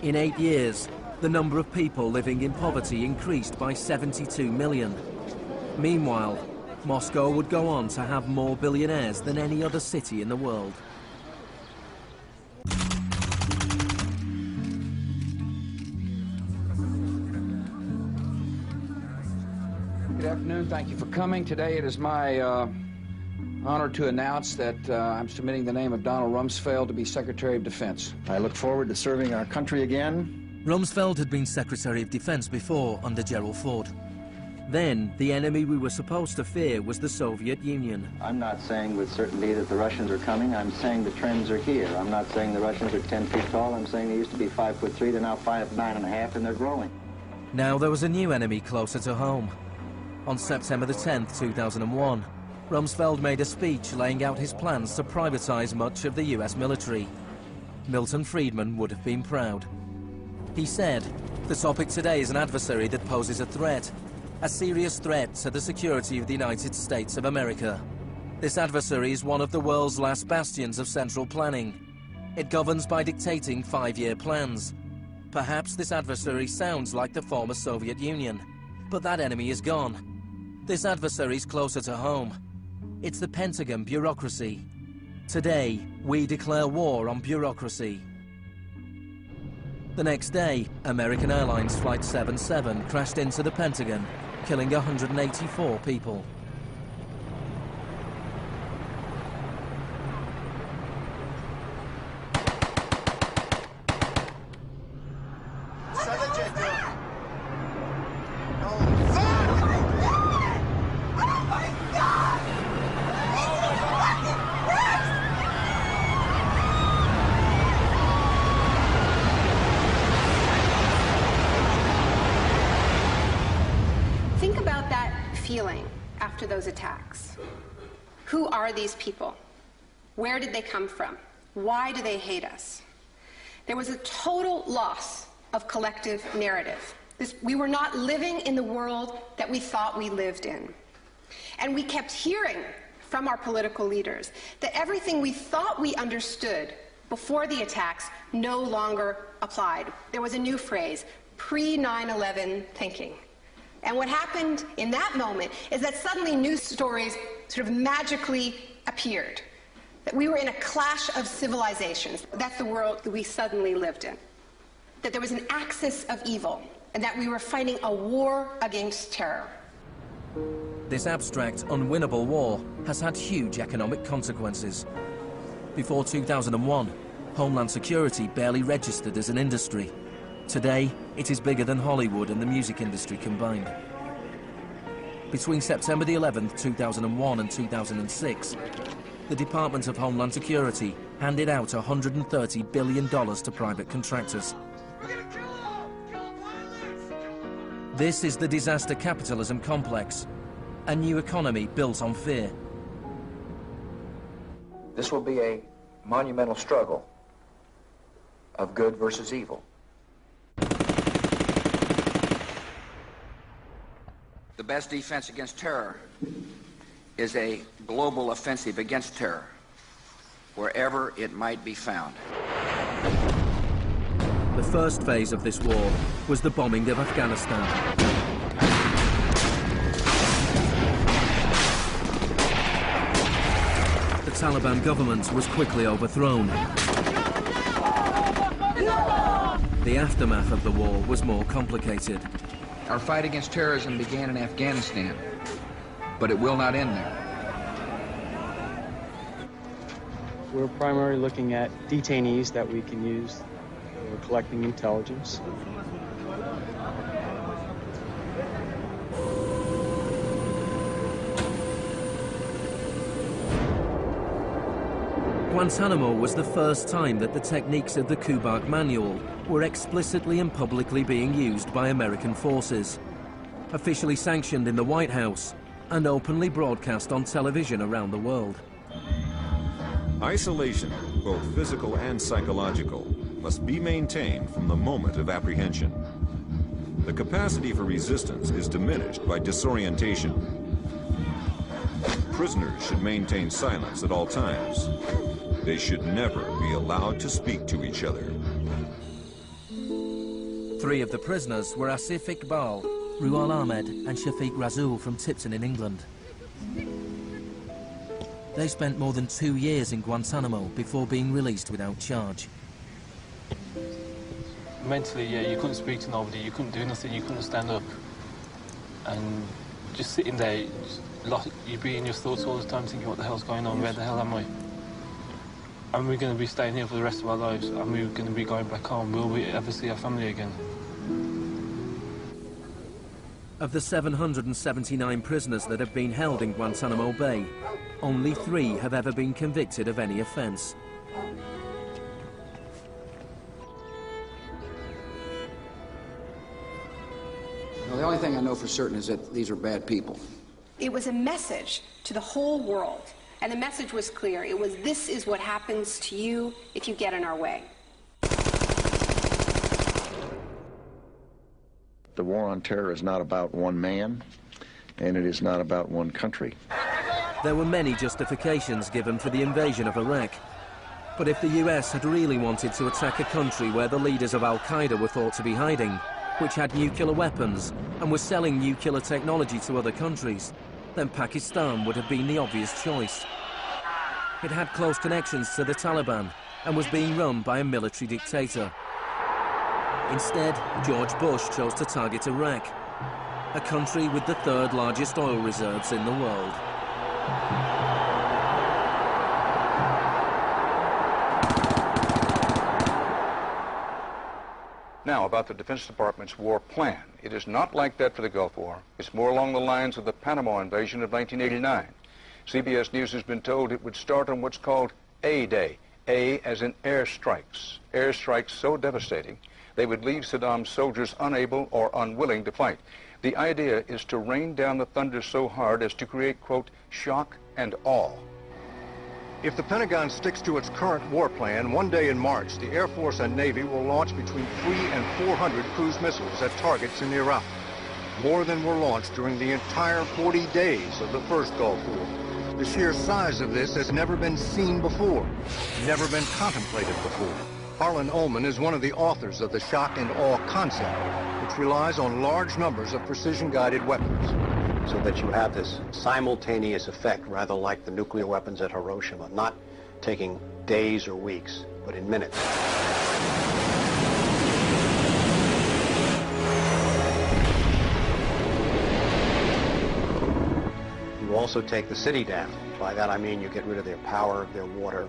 In 8 years, the number of people living in poverty increased by 72 million. Meanwhile, Moscow would go on to have more billionaires than any other city in the world. Good afternoon. Thank you for coming. Today it is my honor to announce that I'm submitting the name of Donald Rumsfeld to be Secretary of Defense. I look forward to serving our country again. Rumsfeld had been Secretary of Defense before under Gerald Ford. Then, the enemy we were supposed to fear was the Soviet Union. I'm not saying with certainty that the Russians are coming. I'm saying the trends are here. I'm not saying the Russians are 10 feet tall. I'm saying they used to be 5'3", they're now 5'9½", and they're growing. Now there was a new enemy closer to home. On September the 10th, 2001, Rumsfeld made a speech laying out his plans to privatize much of the US military. Milton Friedman would have been proud. He said, "The topic today is an adversary that poses a threat. A serious threat to the security of the United States of America. This adversary is one of the world's last bastions of central planning. It governs by dictating 5-year plans. Perhaps this adversary sounds like the former Soviet Union, but that enemy is gone. This adversary is closer to home. It's the Pentagon bureaucracy. Today, we declare war on bureaucracy." The next day, American Airlines Flight 77 crashed into the Pentagon, killing 184 people. After those attacks. Who are these people? Where did they come from? Why do they hate us? There was a total loss of collective narrative. We were not living in the world that we thought we lived in. And we kept hearing from our political leaders that everything we thought we understood before the attacks no longer applied. There was a new phrase, pre-9/11 thinking. And what happened in that moment is that suddenly news stories sort of magically appeared. That we were in a clash of civilizations. That's the world that we suddenly lived in. That there was an axis of evil, and that we were fighting a war against terror. This abstract, unwinnable war has had huge economic consequences. Before 2001, Homeland Security barely registered as an industry. Today, it is bigger than Hollywood and the music industry combined. Between September the 11th, 2001 and 2006, the Department of Homeland Security handed out $130 billion to private contractors. This is the disaster capitalism complex, a new economy built on fear. This will be a monumental struggle of good versus evil. The best defense against terror is a global offensive against terror, wherever it might be found. The first phase of this war was the bombing of Afghanistan. The Taliban government was quickly overthrown. The aftermath of the war was more complicated. Our fight against terrorism began in Afghanistan, but it will not end there. We're primarily looking at detainees that we can use. We're collecting intelligence. Guantanamo was the first time that the techniques of the Kubark Manual were explicitly and publicly being used by American forces, officially sanctioned in the White House and openly broadcast on television around the world. Isolation, both physical and psychological, must be maintained from the moment of apprehension. The capacity for resistance is diminished by disorientation. Prisoners should maintain silence at all times. They should never be allowed to speak to each other. 3 of the prisoners were Asif Iqbal, Ruhal Ahmed and Shafiq Rasool from Tipton in England. They spent more than 2 years in Guantanamo before being released without charge. Mentally, yeah, you couldn't speak to nobody, you couldn't do nothing, you couldn't stand up. And just sitting there, you'd be in your thoughts all the time thinking, what the hell's going on, where the hell am I? Are we going to be staying here for the rest of our lives? Are we going to be going back home? Will we ever see our family again? Of the 779 prisoners that have been held in Guantanamo Bay, only 3 have ever been convicted of any offence. Well, the only thing I know for certain is that these are bad people. It was a message to the whole world. And the message was clear. It was, this is what happens to you if you get in our way. The war on terror is not about one man, and it is not about one country. There were many justifications given for the invasion of Iraq. But if the US had really wanted to attack a country where the leaders of Al-Qaeda were thought to be hiding, which had nuclear weapons and was selling nuclear technology to other countries, then Pakistan would have been the obvious choice. It had close connections to the Taliban and was being run by a military dictator. Instead, George Bush chose to target Iraq, a country with the 3rd largest oil reserves in the world. Now, about the Defense Department's war plan. It is not like that for the Gulf War. It's more along the lines of the Panama invasion of 1989. CBS News has been told it would start on what's called A-Day. A as in airstrikes. Airstrikes so devastating, they would leave Saddam's soldiers unable or unwilling to fight. The idea is to rain down the thunder so hard as to create, quote, shock and awe. If the Pentagon sticks to its current war plan, one day in March, the Air Force and Navy will launch between 300 and 400 cruise missiles at targets in Iraq. More than were launched during the entire 40 days of the first Gulf War. The sheer size of this has never been seen before, never been contemplated before. Harlan Ullman is one of the authors of the shock and awe concept, which relies on large numbers of precision-guided weapons. So that you have this simultaneous effect, rather like the nuclear weapons at Hiroshima, not taking days or weeks, but in minutes. You also take the city down. By that I mean you get rid of their power, their water,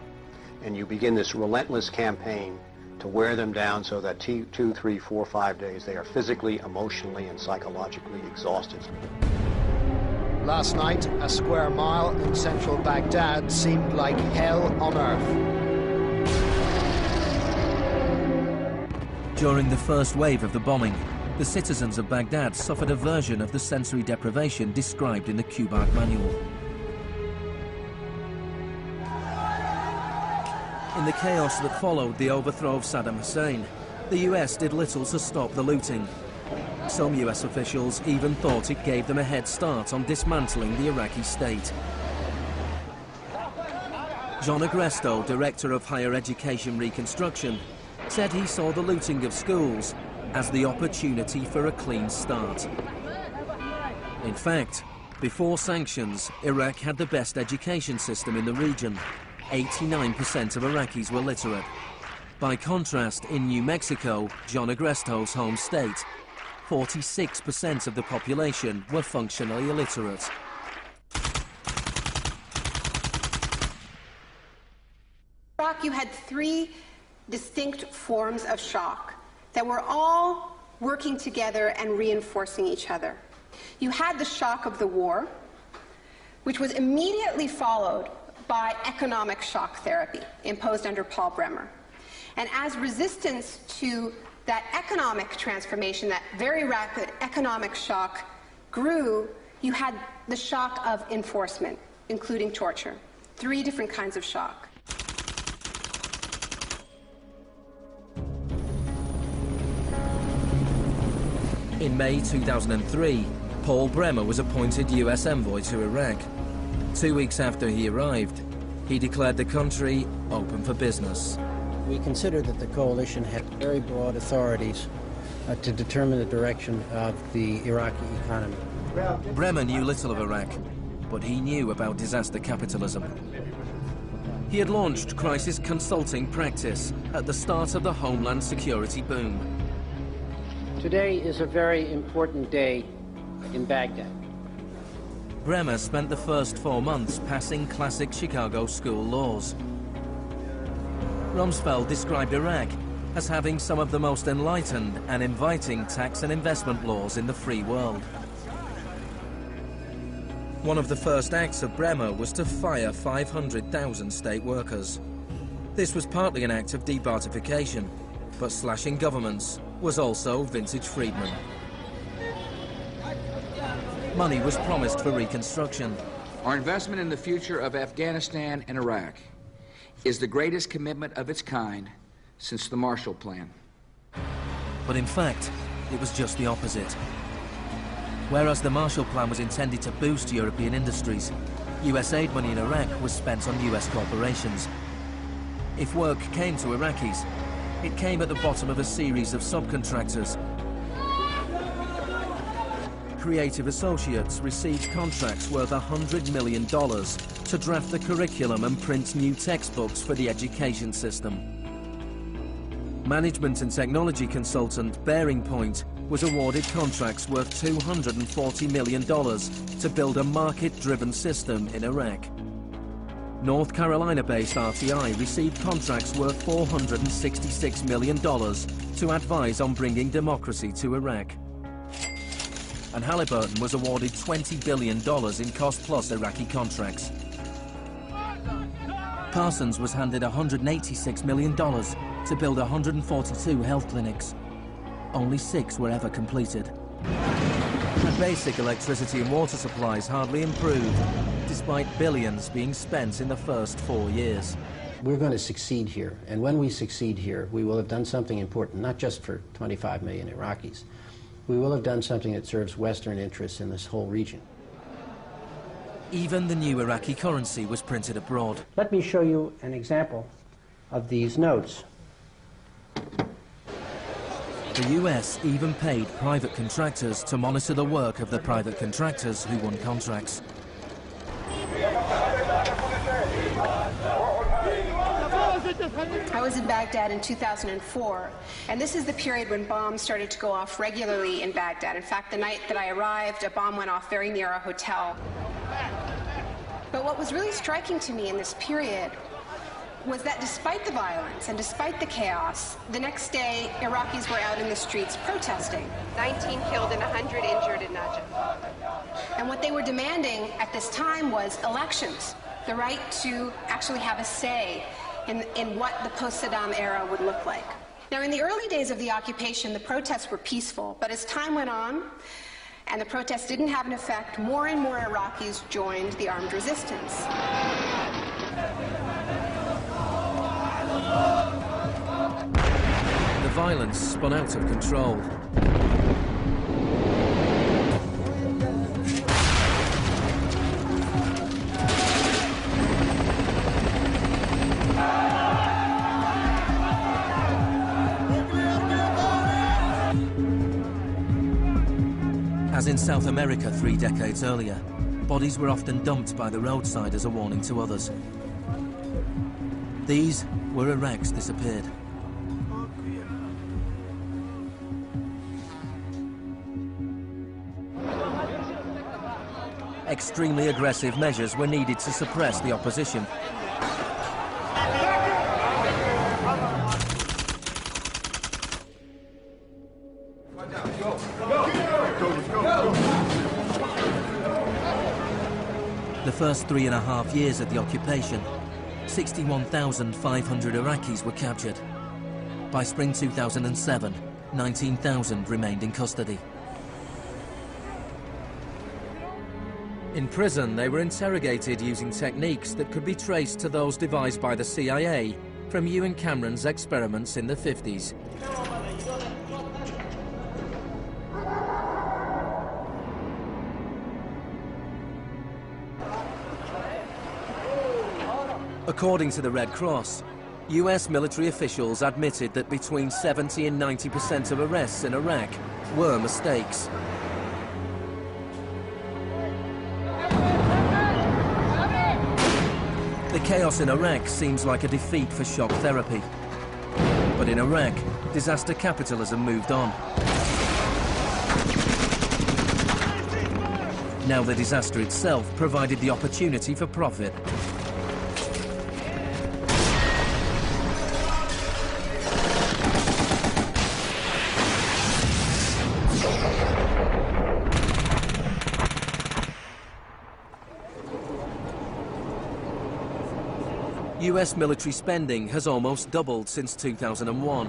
and you begin this relentless campaign to wear them down so that 2, 3, 4, 5 days they are physically, emotionally, and psychologically exhausted. Last night, a square mile in central Baghdad seemed like hell on earth. During the first wave of the bombing, the citizens of Baghdad suffered a version of the sensory deprivation described in the Kubark Manual. In the chaos that followed the overthrow of Saddam Hussein, the US did little to stop the looting. Some US officials even thought it gave them a head start on dismantling the Iraqi state. John Agresto, Director of Higher Education Reconstruction, said he saw the looting of schools as the opportunity for a clean start. In fact, before sanctions, Iraq had the best education system in the region. 89% of Iraqis were literate. By contrast, in New Mexico, John Agresto's home state, 46% of the population were functionally illiterate. You had three distinct forms of shock that were all working together and reinforcing each other. You had the shock of the war, which was immediately followed by economic shock therapy imposed under Paul Bremer. And as resistance to that economic transformation, that very rapid economic shock grew, you had the shock of enforcement, including torture. Three different kinds of shock. In May 2003, Paul Bremer was appointed US envoy to Iraq. 2 weeks after he arrived, he declared the country open for business. We considered that the coalition had very broad authorities to determine the direction of the Iraqi economy. Bremer knew little of Iraq, but he knew about disaster capitalism. He had launched crisis consulting practice at the start of the Homeland Security boom. Today is a very important day in Baghdad. Bremer spent the first 4 months passing classic Chicago school laws. Rumsfeld described Iraq as having some of the most enlightened and inviting tax and investment laws in the free world. One of the first acts of Bremer was to fire 500,000 state workers. This was partly an act of debartification, but slashing governments was also vintage Friedman. Money was promised for reconstruction. Our investment in the future of Afghanistan and Iraq is the greatest commitment of its kind since the Marshall Plan. But in fact, it was just the opposite. Whereas the Marshall Plan was intended to boost European industries, US aid money in Iraq was spent on US corporations. If work came to Iraqis, it came at the bottom of a series of subcontractors. Creative associates received contracts worth $100 million to draft the curriculum and print new textbooks for the education system. Management and technology consultant Bearing Point was awarded contracts worth $240 million to build a market-driven system in Iraq. North Carolina-based RTI received contracts worth $466 million to advise on bringing democracy to Iraq. And Halliburton was awarded $20 billion in cost-plus Iraqi contracts. Parsons was handed $186 million to build 142 health clinics. Only 6 were ever completed. And basic electricity and water supplies hardly improved, despite billions being spent in the first 4 years. We're going to succeed here, and when we succeed here, we will have done something important, not just for 25 million Iraqis. We will have done something that serves Western interests in this whole region. Even the new Iraqi currency was printed abroad. Let me show you an example of these notes. The US even paid private contractors to monitor the work of the private contractors who won contracts. I was in Baghdad in 2004, and this is the period when bombs started to go off regularly in Baghdad. In fact, the night that I arrived, a bomb went off very near our hotel. But what was really striking to me in this period was that despite the violence and despite the chaos, the next day, Iraqis were out in the streets protesting. 19 killed and 100 injured in Najaf. And what they were demanding at this time was elections, the right to actually have a say in what the post-Saddam era would look like. Now, in the early days of the occupation, the protests were peaceful, but as time went on, and the protests didn't have an effect, more and more Iraqis joined the armed resistance. The violence spun out of control. As in South America 3 decades earlier, bodies were often dumped by the roadside as a warning to others. These were Iraq's disappeared. Extremely aggressive measures were needed to suppress the opposition. The first 3.5 years of the occupation, 61,500 Iraqis were captured. By spring 2007, 19,000 remained in custody. In prison, they were interrogated using techniques that could be traced to those devised by the CIA from Ewan Cameron's experiments in the 50s. According to the Red Cross, US military officials admitted that between 70 and 90% of arrests in Iraq were mistakes. The chaos in Iraq seems like a defeat for shock therapy. But in Iraq, disaster capitalism moved on. Now the disaster itself provided the opportunity for profit. US military spending has almost doubled since 2001,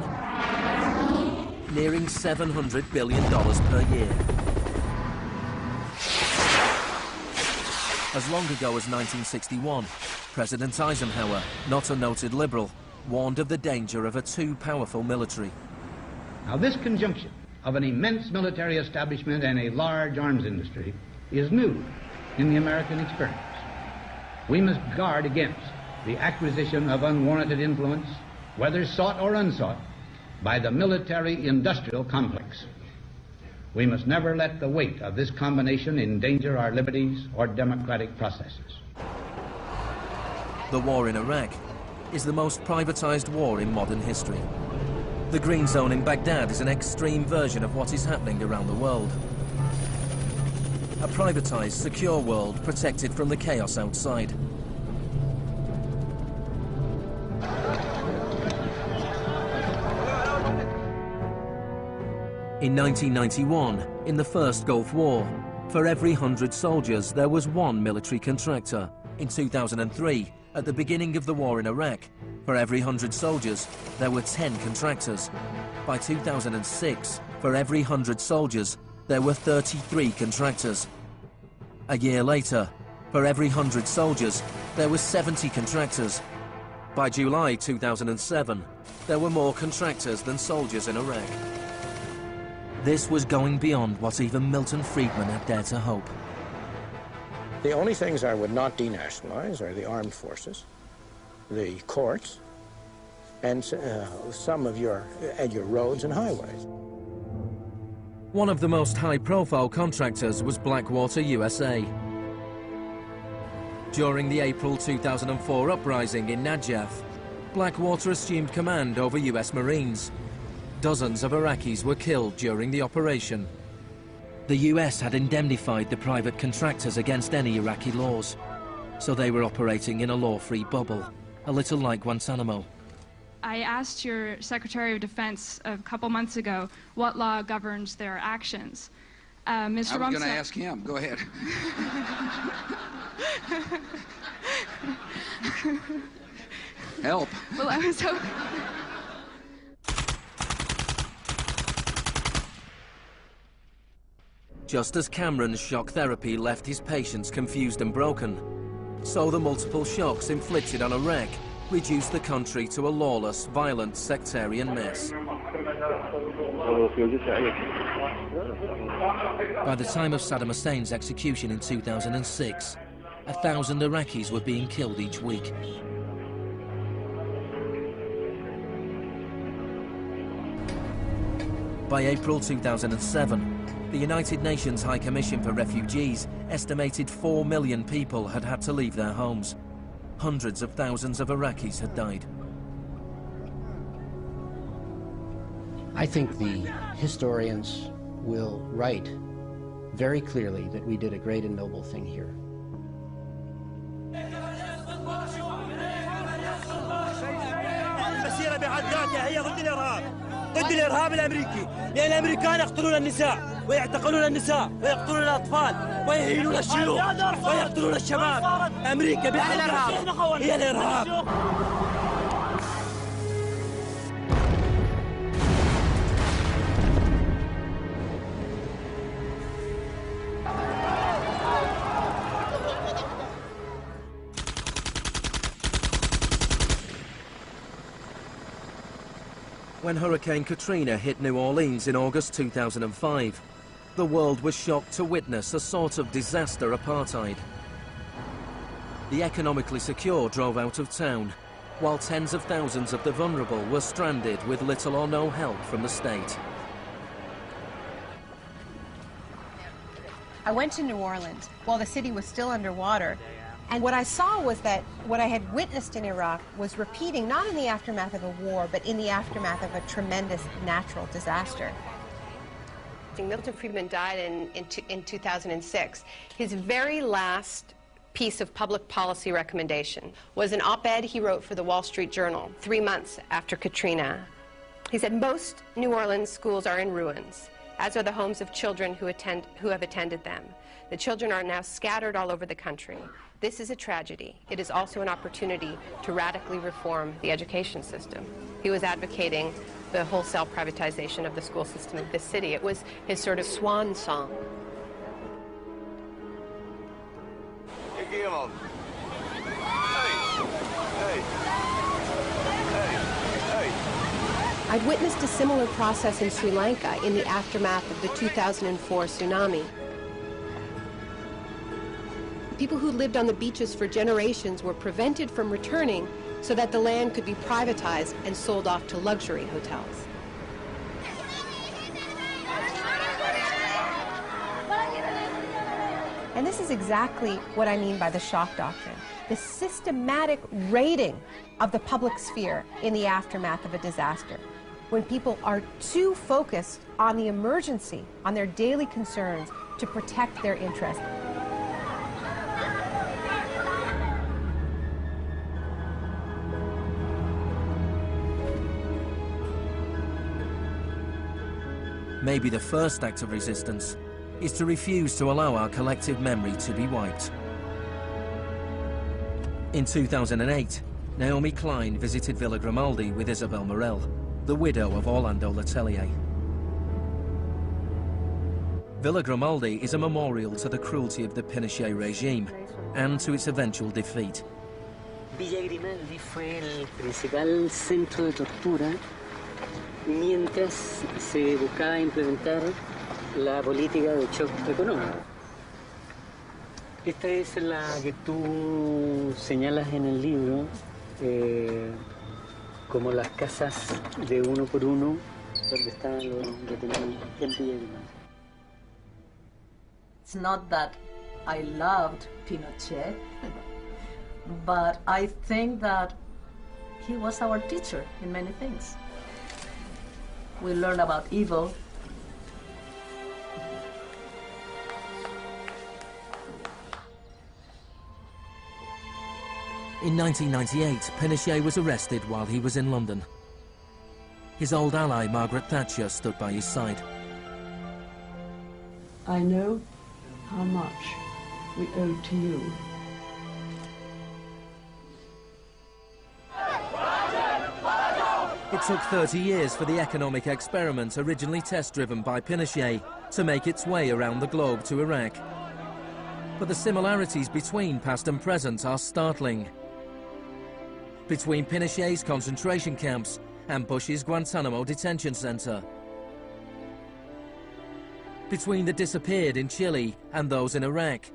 nearing $700 billion per year. As long ago as 1961, President Eisenhower, not a noted liberal, warned of the danger of a too powerful military. Now, this conjunction of an immense military establishment and a large arms industry is new in the American experience. We must guard against the acquisition of unwarranted influence, whether sought or unsought, by the military-industrial complex. We must never let the weight of this combination endanger our liberties or democratic processes. The war in Iraq is the most privatized war in modern history. The Green Zone in Baghdad is an extreme version of what is happening around the world. A privatized, secure world protected from the chaos outside. In 1991, in the First Gulf War, for every 100 soldiers, there was one military contractor. In 2003, at the beginning of the war in Iraq, for every 100 soldiers, there were 10 contractors. By 2006, for every 100 soldiers, there were 33 contractors. A year later, for every 100 soldiers, there were 70 contractors. By July 2007, there were more contractors than soldiers in Iraq. This was going beyond what even Milton Friedman had dared to hope. The only things I would not denationalize are the armed forces, the courts, and some of your roads and highways. One of the most high-profile contractors was Blackwater USA. During the April 2004 uprising in Najaf, Blackwater assumed command over US Marines. Dozens of Iraqis were killed during the operation. The US had indemnified the private contractors against any Iraqi laws, so they were operating in a law-free bubble, a little like Guantanamo. I asked your Secretary of Defense a couple months ago what law governs their actions. Mr. I was going to ask him. Go ahead. Help. Well, I was hoping... Just as Cameron's shock therapy left his patients confused and broken, so the multiple shocks inflicted on Iraq reduced the country to a lawless, violent, sectarian mess. By the time of Saddam Hussein's execution in 2006, 1,000 Iraqis were being killed each week. By April 2007, the United Nations High Commission for Refugees estimated 4 million people had had to leave their homes. Hundreds of thousands of Iraqis had died. I think the historians will write very clearly that we did a great and noble thing here. المسيرة بحد ذاتها هي ضد الإرهاب، ضد الإرهاب الأمريكي، لأن الأمريكان يقتلون النساء ويعتقلون النساء ويقتلون الأطفال ويهينون الشيوخ ويقتلون الشباب. أمريكا بحد ذاتها هي الإرهاب. When Hurricane Katrina hit New Orleans in August 2005, the world was shocked to witness a sort of disaster apartheid. The economically secure drove out of town, while tens of thousands of the vulnerable were stranded with little or no help from the state. I went to New Orleans while the city was still underwater, and what I saw was that what I had witnessed in Iraq was repeating, not in the aftermath of a war, but in the aftermath of a tremendous natural disaster. Milton Friedman died in 2006. His very last piece of public policy recommendation was an op-ed he wrote for the Wall Street Journal 3 months after Katrina. He said, "Most New Orleans schools are in ruins, as are the homes of children who have attended them. The children are now scattered all over the country. This is a tragedy. It is also an opportunity to radically reform the education system." He was advocating the wholesale privatization of the school system of this city. It was his sort of swan song. I'd witnessed a similar process in Sri Lanka in the aftermath of the 2004 tsunami. People who lived on the beaches for generations were prevented from returning so that the land could be privatized and sold off to luxury hotels. And this is exactly what I mean by the shock doctrine, the systematic raiding of the public sphere in the aftermath of a disaster, when people are too focused on the emergency, on their daily concerns, to protect their interests. Maybe the first act of resistance is to refuse to allow our collective memory to be wiped. In 2008, Naomi Klein visited Villa Grimaldi with Isabel Morel, the widow of Orlando Letelier. Villa Grimaldi is a memorial to the cruelty of the Pinochet regime and to its eventual defeat. Villa Grimaldi fue el principal centro de tortura mientras se buscaba implementar la política de shock económico. Esta es la que tú señalas en el libro como las casas de uno por uno donde estaban los detenidos en Villa Grimaldi. It's not that I loved Pinochet, but I think that he was our teacher in many things. We learned about evil. In 1998, Pinochet was arrested while he was in London. His old ally, Margaret Thatcher, stood by his side. I know how much we owe to you. It took 30 years for the economic experiment originally test-driven by Pinochet to make its way around the globe to Iraq. But the similarities between past and present are startling. between Pinochet's concentration camps and Bush's Guantanamo detention center, between the disappeared in Chile and those in Iraq,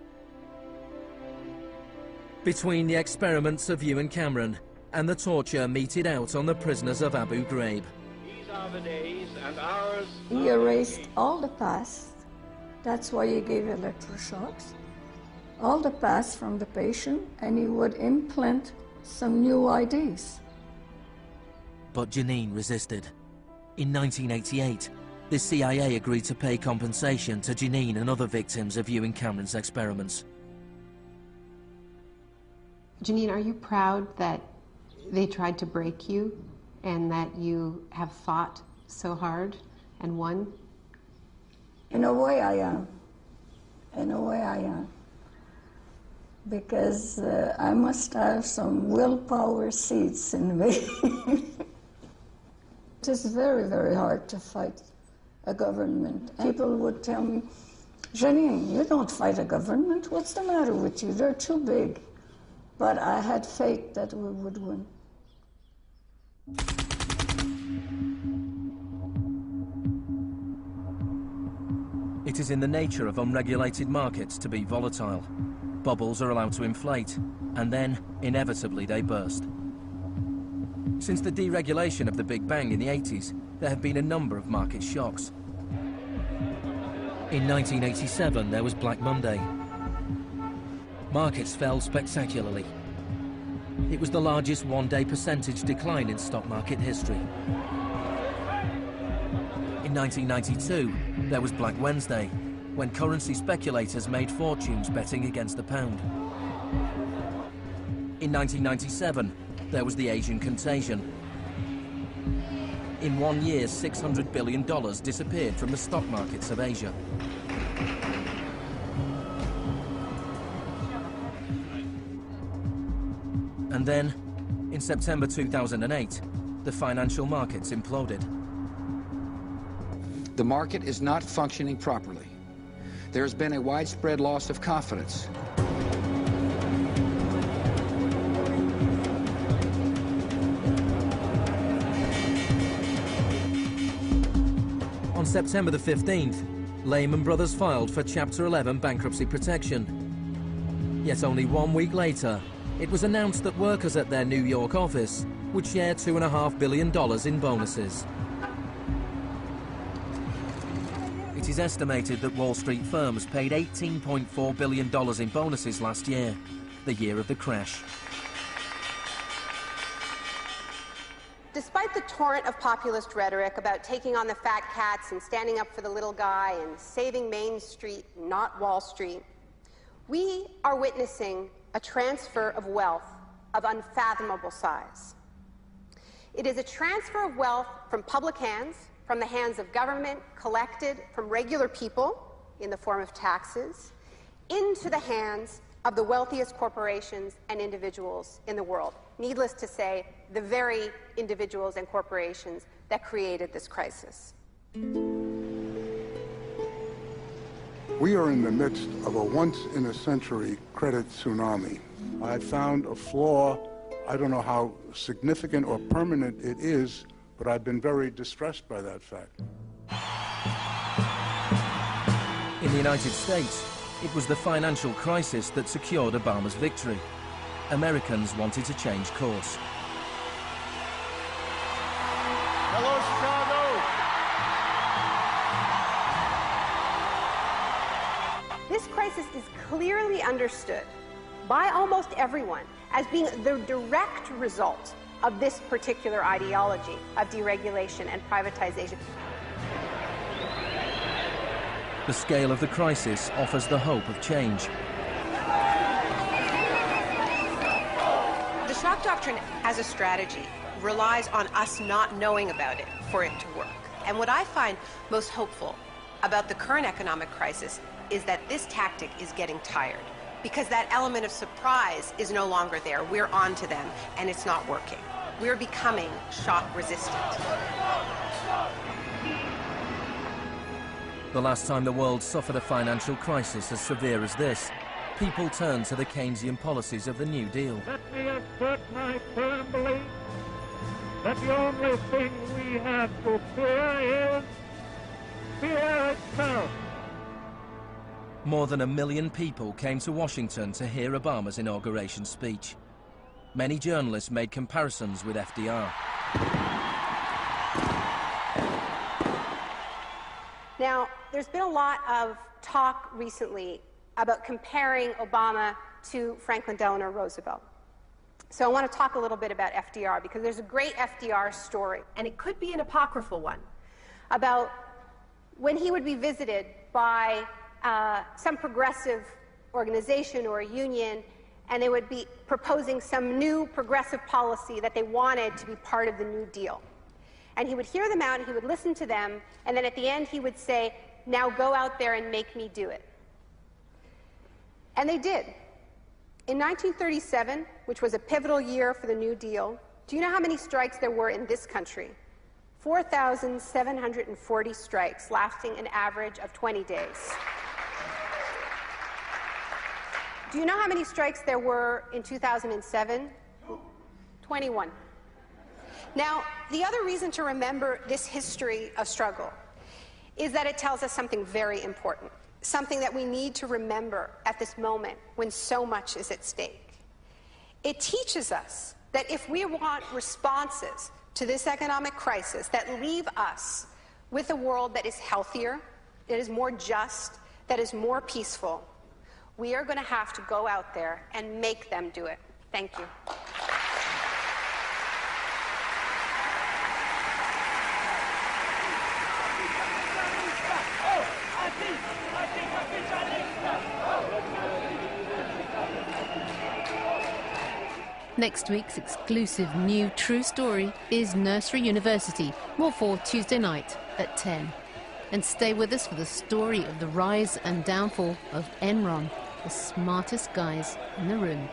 between the experiments of Ewan Cameron and the torture meted out on the prisoners of Abu Ghraib. These are the days and hours. He erased all the past. That's why he gave electroshocks. All the past from the patient, and he would implant some new ideas. But Janine resisted. In 1988, the CIA agreed to pay compensation to Janine and other victims of Ewan Cameron's experiments. Janine, are you proud that they tried to break you and that you have fought so hard and won? In a way I am. In a way I am. Because I must have some willpower seeds in me. It is very, very hard to fight a government. People would tell me, Janine, you don't fight a government. What's the matter with you? They're too big. But I had faith that we would win. It is in the nature of unregulated markets to be volatile. Bubbles are allowed to inflate, and then, inevitably, they burst. Since the deregulation of the Big Bang in the 80s, there have been a number of market shocks. In 1987, there was Black Monday. Markets fell spectacularly. It was the largest one-day percentage decline in stock market history. In 1992, there was Black Wednesday, when currency speculators made fortunes betting against the pound. In 1997, there was the Asian contagion. In 1 year, $600 billion disappeared from the stock markets of Asia. And then, in September 2008, the financial markets imploded. The market is not functioning properly. There has been a widespread loss of confidence. On September the 15th, Lehman Brothers filed for Chapter 11 bankruptcy protection. Yet only 1 week later, it was announced that workers at their New York office would share $2.5 billion in bonuses. It is estimated that Wall Street firms paid $18.4 billion in bonuses last year, the year of the crash. Despite the torrent of populist rhetoric about taking on the fat cats and standing up for the little guy and saving Main Street, not Wall Street, we are witnessing a transfer of wealth of unfathomable size. It is a transfer of wealth from public hands, from the hands of government, collected from regular people in the form of taxes, into the hands of the wealthiest corporations and individuals in the world. Needless to say, the very individuals and corporations that created this crisis. We are in the midst of a once-in-a-century credit tsunami. I found a flaw. I don't know how significant or permanent it is, but I've been very distressed by that fact. In the United States, it was the financial crisis that secured Obama's victory. Americans wanted to change course. Hello, Chicago! This crisis is clearly understood by almost everyone as being the direct result of this particular ideology of deregulation and privatization. The scale of the crisis offers the hope of change. The shock doctrine as a strategy relies on us not knowing about it for it to work. And what I find most hopeful about the current economic crisis is that this tactic is getting tired, because that element of surprise is no longer there. We're on to them, and it's not working. We're becoming shock resistant. The last time the world suffered a financial crisis as severe as this, people turned to the Keynesian policies of the New Deal. Let me assert my firm belief that the only thing we have to fear is fear itself. More than 1 million people came to Washington to hear Obama's inauguration speech. Many journalists made comparisons with FDR. Now, there's been a lot of talk recently about comparing Obama to Franklin Delano Roosevelt. So I want to talk a little bit about FDR, because there's a great FDR story, and it could be an apocryphal one, about when he would be visited by some progressive organization or a union, and they would be proposing some new progressive policy that they wanted to be part of the New Deal. And he would hear them out, and he would listen to them, and then at the end he would say, "Now go out there and make me do it." And they did. In 1937, which was a pivotal year for the New Deal, do you know how many strikes there were in this country? 4,740 strikes, lasting an average of 20 days. Do you know how many strikes there were in 2007? 21. Now, the other reason to remember this history of struggle is that it tells us something very important, something that we need to remember at this moment when so much is at stake. It teaches us that if we want responses to this economic crisis that leave us with a world that is healthier, that is more just, that is more peaceful, we are going to have to go out there and make them do it. Thank you. Next week's exclusive new true story is Nursery University, more for Tuesday night at 10. And stay with us for the story of the rise and downfall of Enron, the smartest guys in the room.